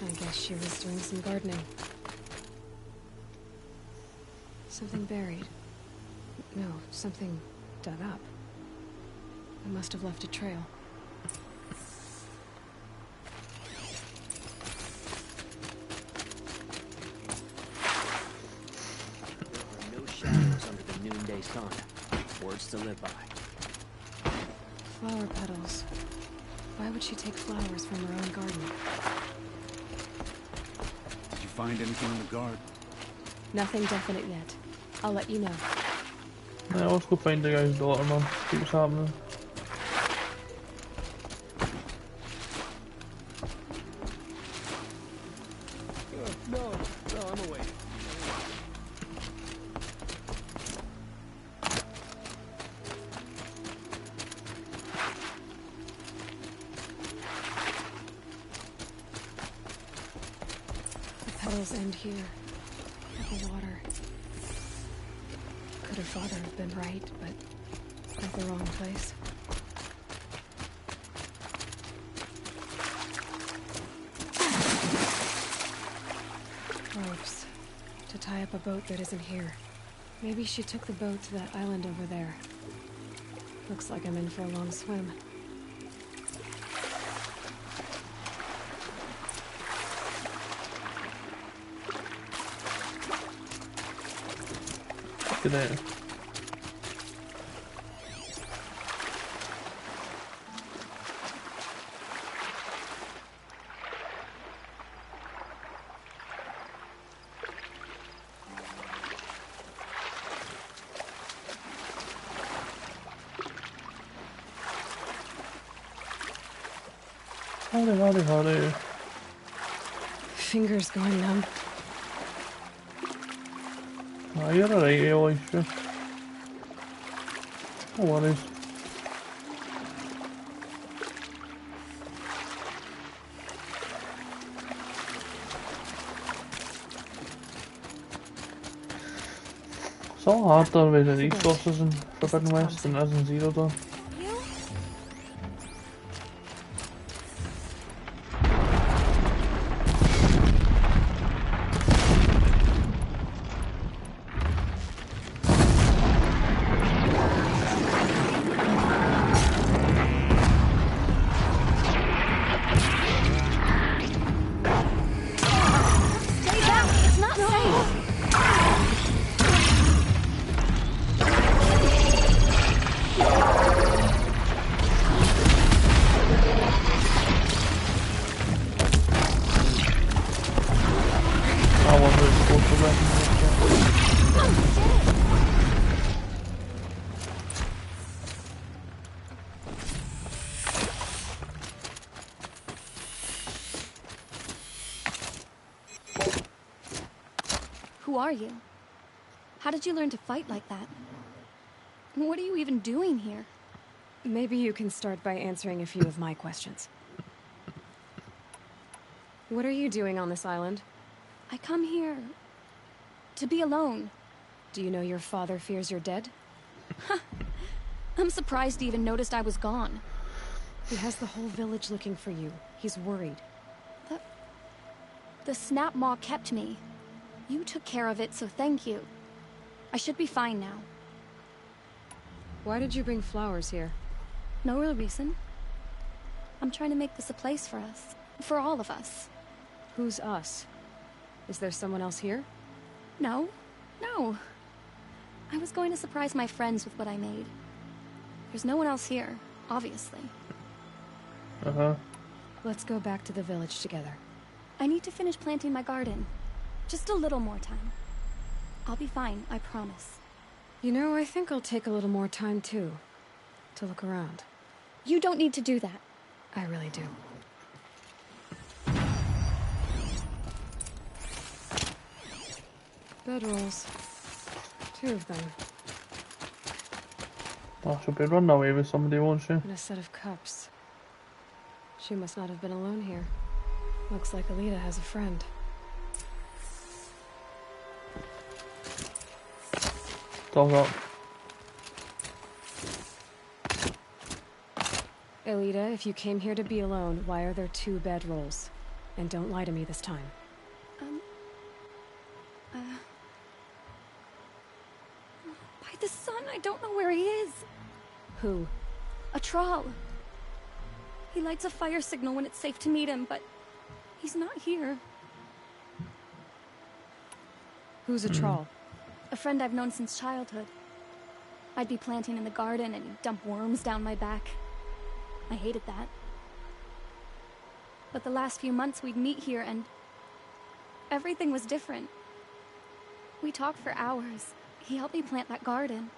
I guess she was doing some gardening. Something buried. No, something dug up. I must have left a trail. Shadows under the noonday sun. Words to live by. Flower petals. Why would she take flowers from her own garden? Did you find anything in the garden? Nothing definite yet. I'll let you know. Yeah, let's go find the guy's daughter, man. See what's happening. No, I'm away. The petals end here, at the water. Could her father have been right, but at the wrong place? Ropes. To tie up a boat that isn't here. Maybe she took the boat to that island over there. Looks like I'm in for a long swim. Look at that. Howdy. Fingers going numb. Oh, you're alright, Elisha. No worries. It's all harder with the resources in Forbidden West than it is in Zero Dawn. the weapon. Who are you? How did you learn to fight like that? What are you even doing here? Maybe you can start by answering a few of my questions. What are you doing on this island? I come here to be alone. Do you know your father fears you're dead? I'm surprised he even noticed I was gone. He has the whole village looking for you. He's worried. The snap maw kept me. You took care of it, so thank you. I should be fine now. Why did you bring flowers here? No real reason. I'm trying to make this a place for us. For all of us. Who's us? Is there someone else here? No. No. I was going to surprise my friends with what I made. There's no one else here, obviously. Let's go back to the village together. I need to finish planting my garden. Just a little more time. I'll be fine, I promise. You know, I think I'll take a little more time, too. To look around. You don't need to do that. I really do. Bedrolls. 2 of them. Oh, she'll be running away with somebody, won't she? And a set of cups. She must not have been alone here. Looks like Alita has a friend. Dog up. Alita, if you came here to be alone, why are there 2 bedrolls? And don't lie to me this time. By the sun, I don't know where he is. Who? A troll. He lights a fire signal when it's safe to meet him, but he's not here. Who's a troll? A friend I've known since childhood. I'd be planting in the garden and he'd dump worms down my back. I hated that. But the last few months we'd meet here and everything was different. We talked for hours. He helped me plant that garden.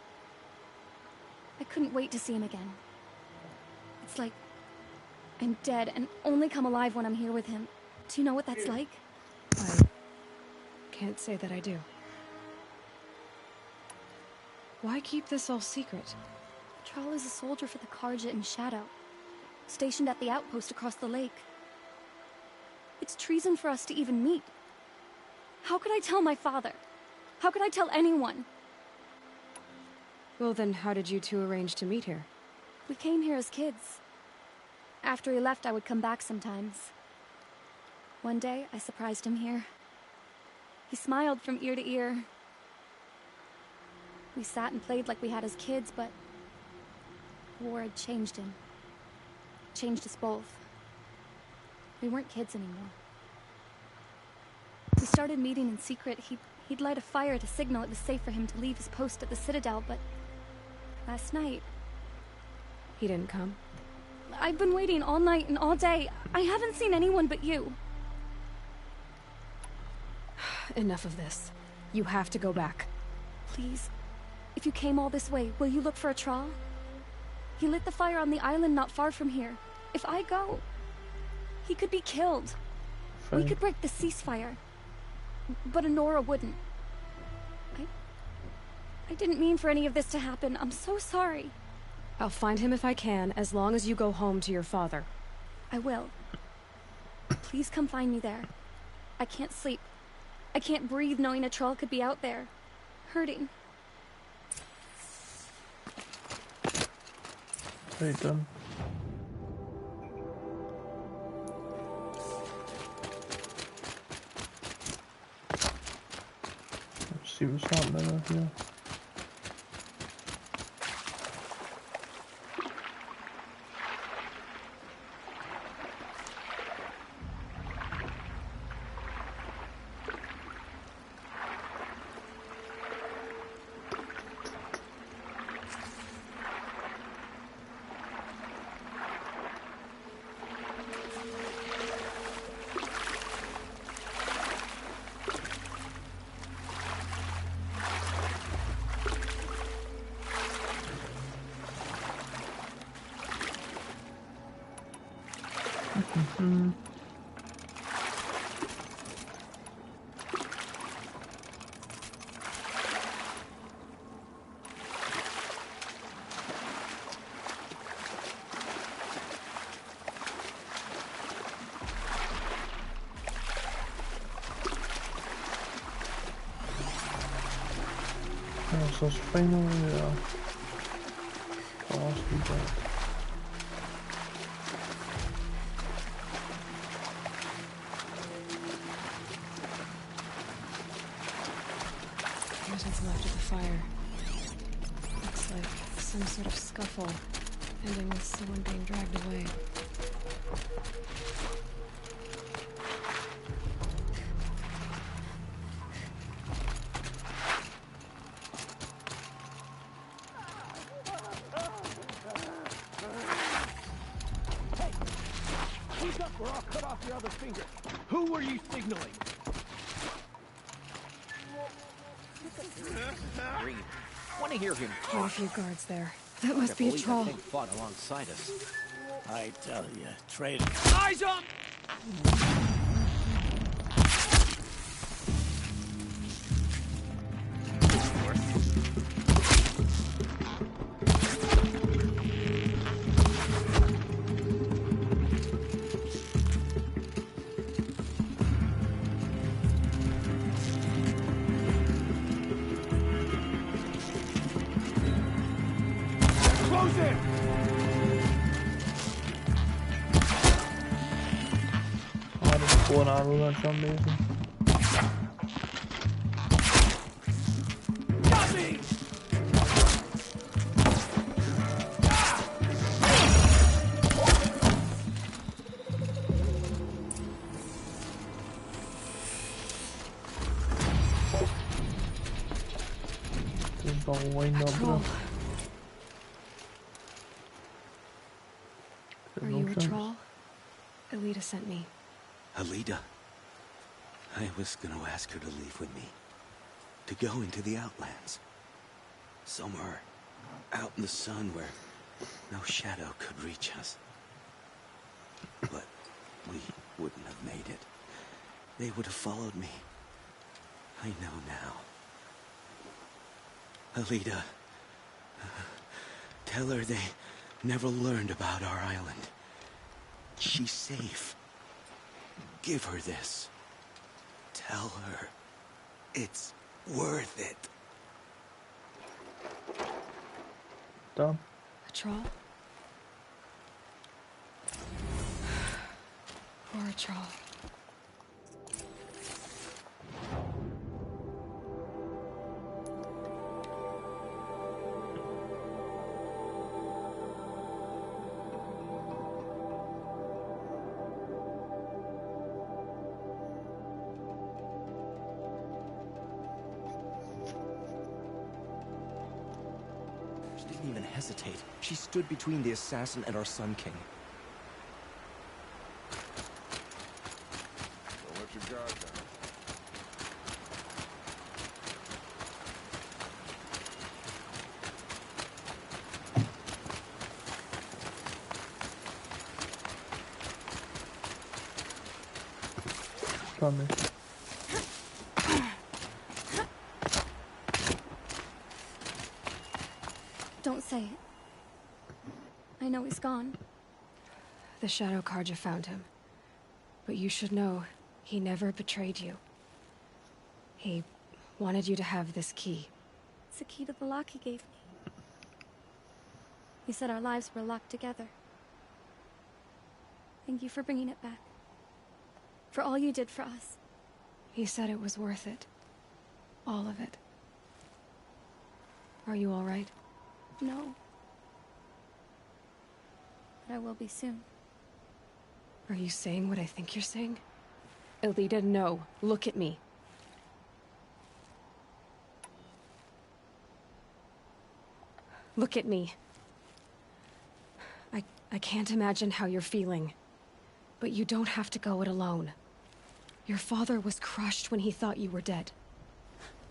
I couldn't wait to see him again. It's like I'm dead and only come alive when I'm here with him. Do you know what that's like? I can't say that I do. Why keep this all secret? Troll is a soldier for the Karja in Shadow, stationed at the outpost across the lake. It's treason for us to even meet. How could I tell my father? How could I tell anyone? Well then, how did you 2 arrange to meet here? We came here as kids. After he left, I would come back sometimes. One day, I surprised him here. He smiled from ear to ear. We sat and played like we had as kids, but war had changed him. Changed us both. We weren't kids anymore. We started meeting in secret. He'd light a fire to signal it was safe for him to leave his post at the Citadel, but last night... He didn't come? I've been waiting all night and all day. I haven't seen anyone but you. Enough of this. You have to go back. Please. If you came all this way, will you look for a troll? He lit the fire on the island not far from here. If I go, he could be killed. Fine. We could break the ceasefire. But Honora wouldn't. I didn't mean for any of this to happen. I'm so sorry. I'll find him if I can, as long as you go home to your father. I will. Please come find me there. I can't sleep. I can't breathe knowing a troll could be out there, hurting. Very done. Let's see what's happening out here. Yes, that's finally boss we got. Here's what's left of the fire. Looks like some sort of scuffle, ending with someone being dragged away. Who's up, or I'll cut off your other finger. Who were you signaling? Reed, want to hear him Quite a talk. few guards there. That must be a troll. That thing fought alongside us. I tell you, traitor. Eyes on! Close in! One arrow on some reason. Got me! Just gonna wind up Troll. there. Are you a troll? Elita sent me. Alida, I was gonna ask her to leave with me. To go into the Outlands. Somewhere out in the sun where no shadow could reach us. But we wouldn't have made it. They would have followed me. I know now. Alida, tell her they never learned about our island. She's safe. Give her this. Tell her it's worth it. Done. A troll? Or a troll? She didn't even hesitate. She stood between the assassin and our Sun King. Don't let your guard down. Coming. Don't say it. I know he's gone. The Shadow Karja found him. But you should know, he never betrayed you. He wanted you to have this key. It's the key to the lock he gave me. He said our lives were locked together. Thank you for bringing it back. For all you did for us. He said it was worth it. All of it. Are you all right? No. But I will be soon. Are you saying what I think you're saying? Elita, no. Look at me. Look at me. I can't imagine how you're feeling. But you don't have to go it alone. Your father was crushed when he thought you were dead.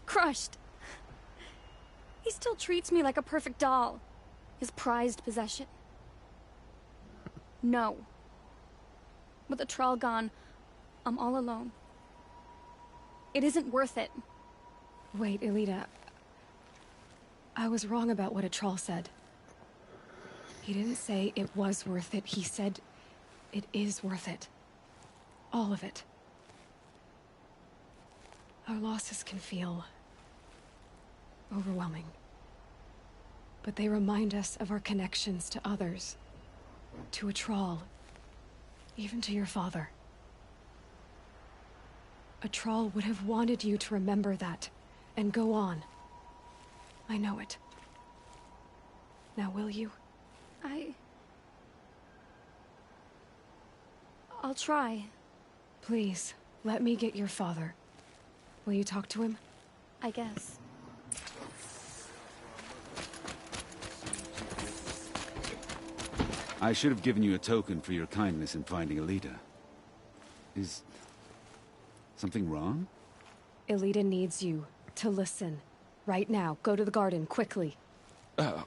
Crushed! He still treats me like a perfect doll. His prized possession. No. With the Troll gone, I'm all alone. It isn't worth it. Wait, Elita. I was wrong about what a troll said. He didn't say it was worth it. He said it is worth it. All of it. Our losses can feel overwhelming. But they remind us of our connections to others. To a Troll. Even to your father. A Troll would have wanted you to remember that, and go on. I know it. Now will you? I'll try. Please, let me get your father. Will you talk to him? I guess. I should have given you a token for your kindness in finding Alita. Is something wrong? Alita needs you to listen. Right now. Go to the garden, quickly.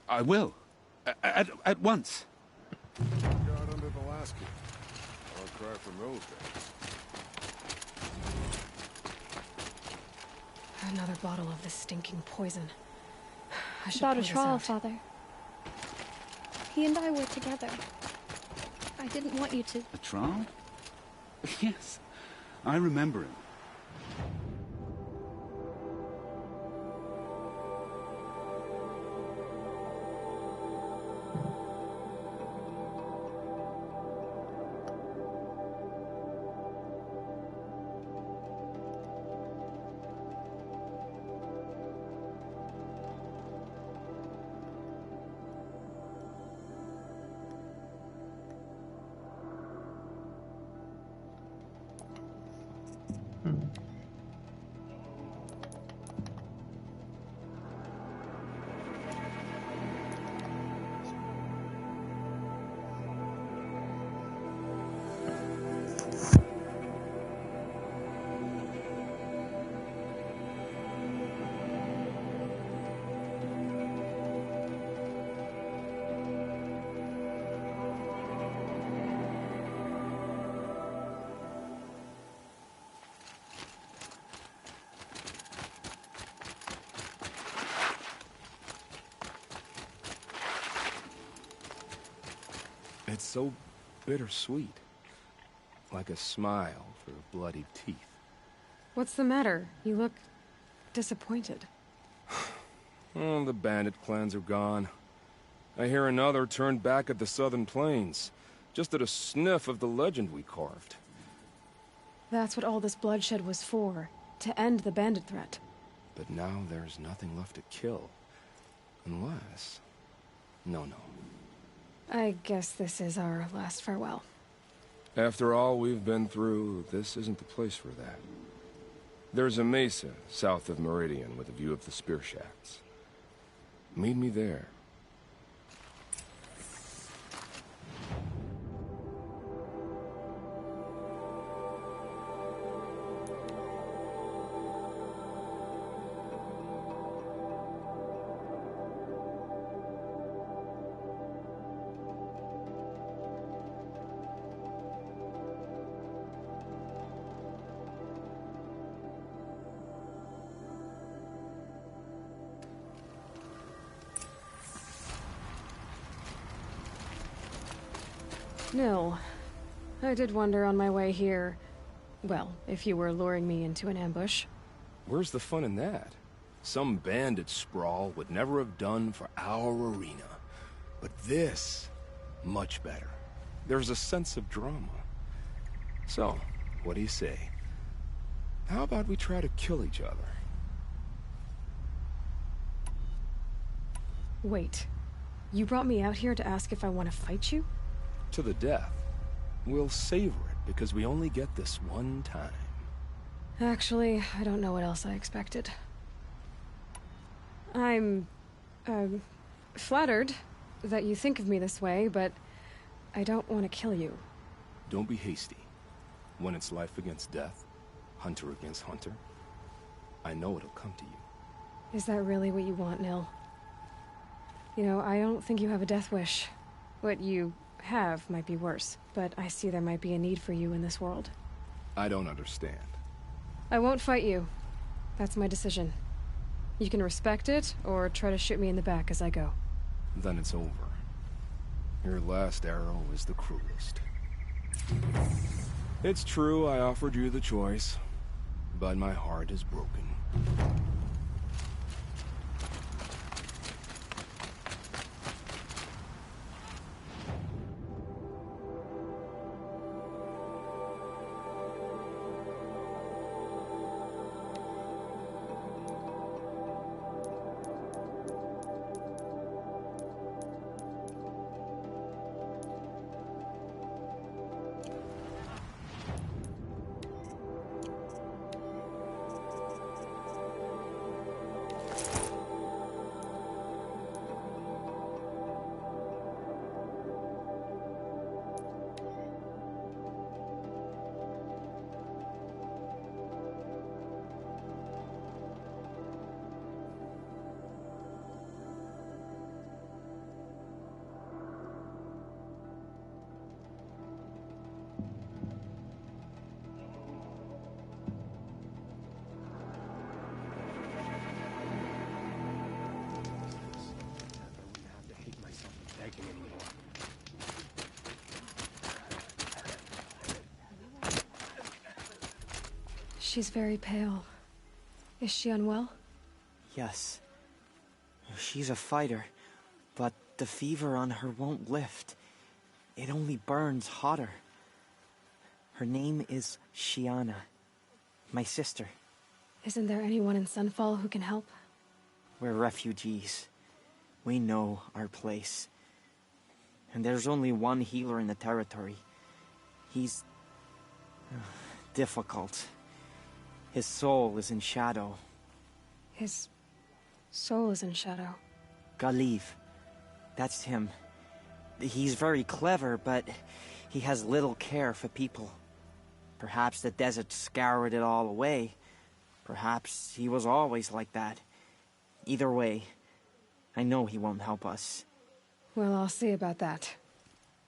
I will. At once. God under the Lasky. I'll cry from Rose. Another bottle of this stinking poison. I should About pour a this Troll, out. Father. He and I were together. I didn't want you to... A Troll? Yes. I remember him. It's so bittersweet. Like a smile for bloodied teeth. What's the matter? You look disappointed. Oh, the bandit clans are gone. I hear another turned back at the southern plains, just at a sniff of the legend we carved. That's what all this bloodshed was for, to end the bandit threat. But now there's nothing left to kill. Unless... No. I guess this is our last farewell. After all we've been through, this isn't the place for that. There's a mesa south of Meridian with a view of the spear shafts. Meet me there. Nil, I did wonder on my way here, well, if you were luring me into an ambush. Where's the fun in that? Some bandit sprawl would never have done for our arena. But this, much better. There's a sense of drama. So, what do you say? How about we try to kill each other? Wait, you brought me out here to ask if I want to fight you? To the death. We'll savor it, because we only get this one time. Actually, I don't know what else I expected. I'm, flattered that you think of me this way, but I don't want to kill you. Don't be hasty. When it's life against death, hunter against hunter, I know it'll come to you. Is that really what you want, Nil? You know, I don't think you have a death wish. What you have might be worse, but I see there might be a need for you in this world. I don't understand. I won't fight you. That's my decision. You can respect it, or try to shoot me in the back as I go. Then it's over. Your last arrow is the cruelest. It's true I offered you the choice, but my heart is broken. She's very pale. Is she unwell? Yes. She's a fighter, but the fever on her won't lift. It only burns hotter. Her name is Shiana, my sister. Isn't there anyone in Sunfall who can help? We're refugees. We know our place. And there's only one healer in the territory. He's difficult. His soul is in shadow. His soul is in shadow. Galiv. That's him. He's very clever, but he has little care for people. Perhaps the desert scoured it all away. Perhaps he was always like that. Either way, I know he won't help us. Well, I'll see about that.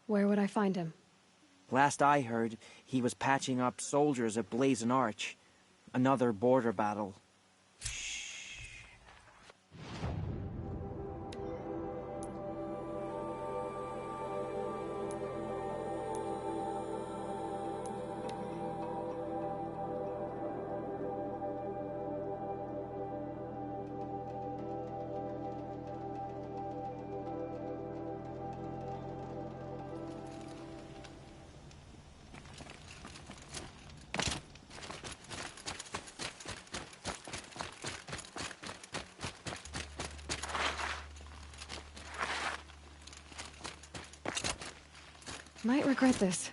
Where would I find him? Last I heard, he was patching up soldiers at Blazon Arch. Another border battle. Might regret this.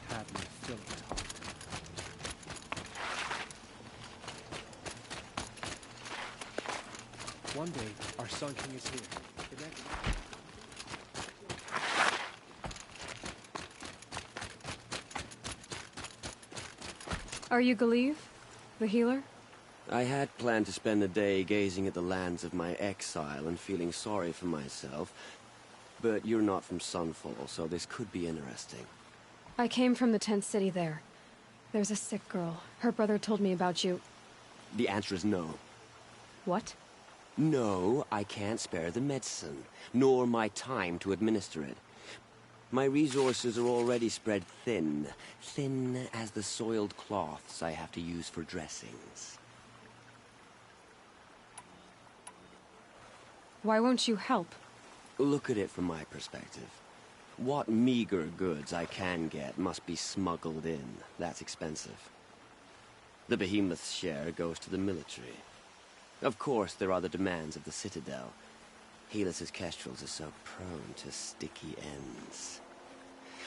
Have me fill it up. One day, our Sun King is here. The next... Are you Galiv? The healer? I had planned to spend the day gazing at the lands of my exile and feeling sorry for myself. But you're not from Sunfall, so this could be interesting. I came from the tent city there. There's a sick girl. Her brother told me about you. The answer is no. What? No, I can't spare the medicine, nor my time to administer it. My resources are already spread thin. Thin as the soiled cloths I have to use for dressings. Why won't you help? Look at it from my perspective. What meager goods I can get must be smuggled in. That's expensive. The behemoth's share goes to the military. Of course, there are the demands of the Citadel. Helis's kestrels are so prone to sticky ends.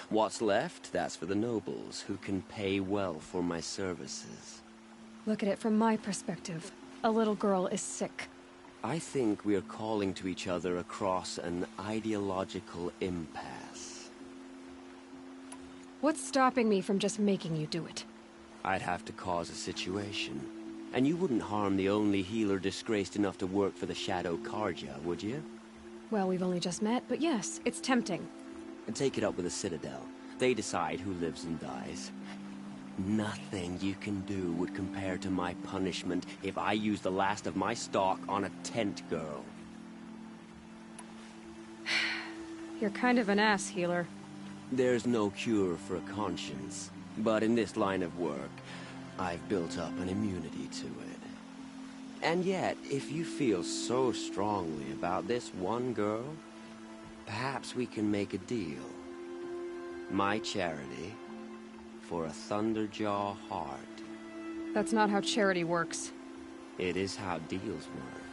What's left, that's for the nobles, who can pay well for my services. Look at it from my perspective. A little girl is sick. I think we are calling to each other across an ideological impasse. What's stopping me from just making you do it? I'd have to cause a situation. And you wouldn't harm the only healer disgraced enough to work for the Shadow Karja, would you? Well, we've only just met, but yes, it's tempting. And take it up with the Citadel. They decide who lives and dies. Nothing you can do would compare to my punishment if I use the last of my stock on a tent girl. You're kind of an ass, healer. There's no cure for a conscience. But in this line of work, I've built up an immunity to it. And yet, if you feel so strongly about this one girl, perhaps we can make a deal. My charity for a Thunderjaw heart. That's not how charity works. It is how deals work.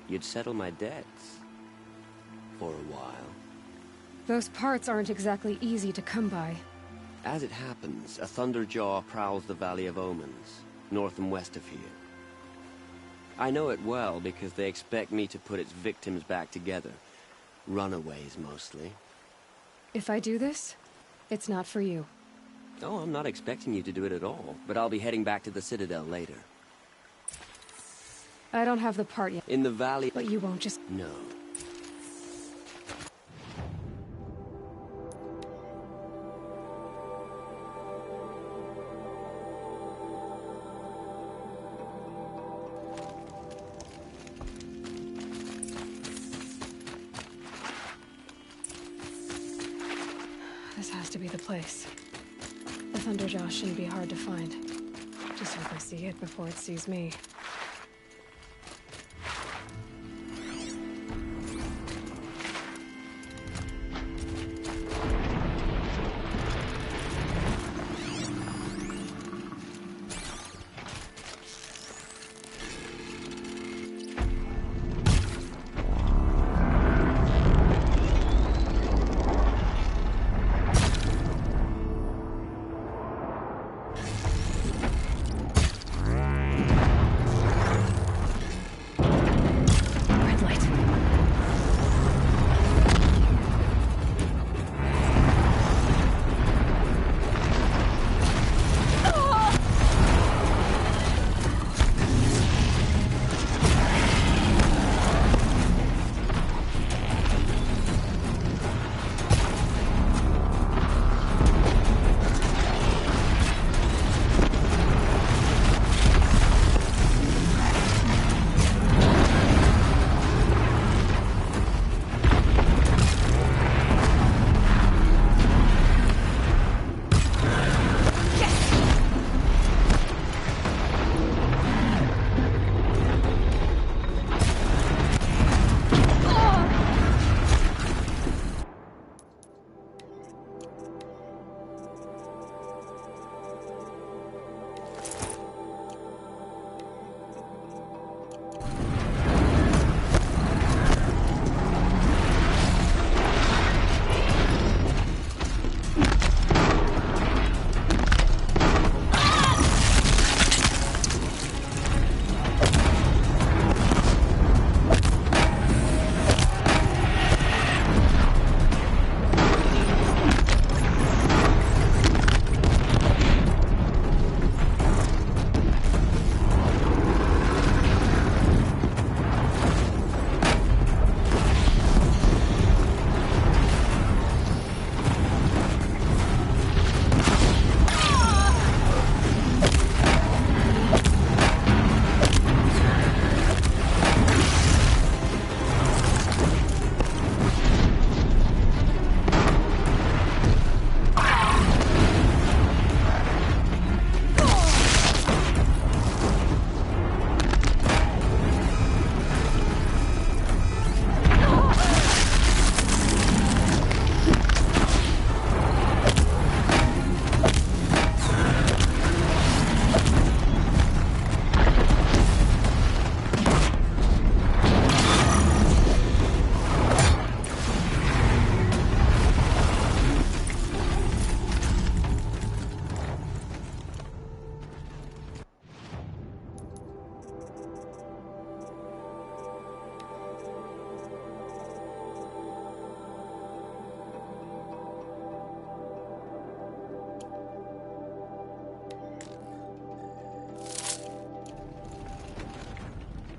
You'd settle my debts. For a while. Those parts aren't exactly easy to come by. As it happens, a Thunderjaw prowls the Valley of Omens, north and west of here. I know it well because they expect me to put its victims back together. Runaways, mostly. If I do this, it's not for you. Oh, I'm not expecting you to do it at all, but I'll be heading back to the Citadel later. I don't have the part yet. In the valley... But you won't just... No. to be the place. The Thunderjaw shouldn't be hard to find. Just hope I see it before it sees me.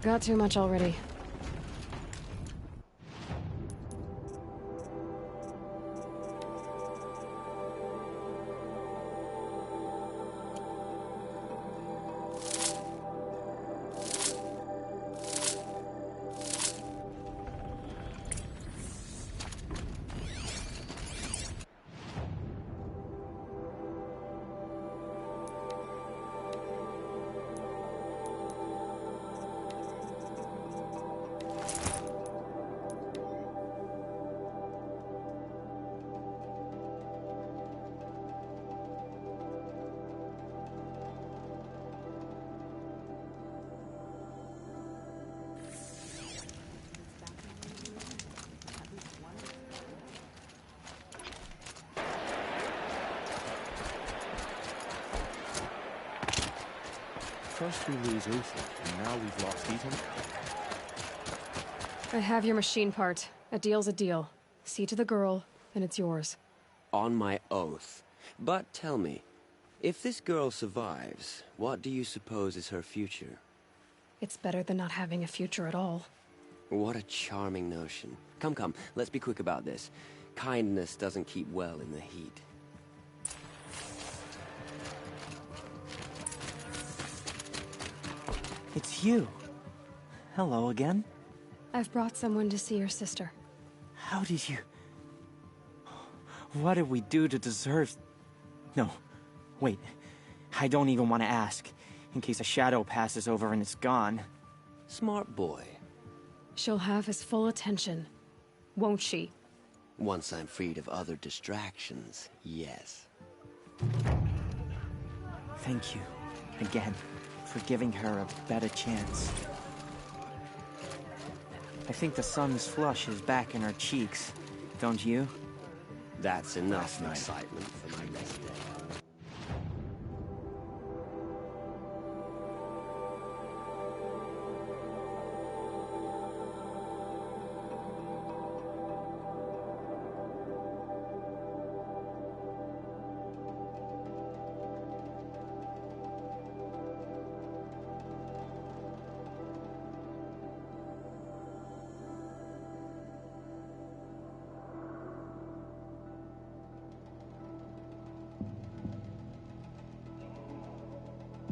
Got too much already. First we lose Uther, and now we've lost Ethan. I have your machine part. A deal's a deal. See to the girl, and it's yours. On my oath. But tell me, if this girl survives, what do you suppose is her future? It's better than not having a future at all. What a charming notion. Come, come, let's be quick about this. Kindness doesn't keep well in the heat. It's you. Hello again. I've brought someone to see your sister. How did you... What did we do to deserve... No, wait. I don't even want to ask, in case a shadow passes over and it's gone. Smart boy. She'll have his full attention, won't she? Once I'm freed of other distractions, yes. Thank you, again, for giving her a better chance. I think the sun's flush is back in her cheeks, don't you? That's enough excitement for my next day.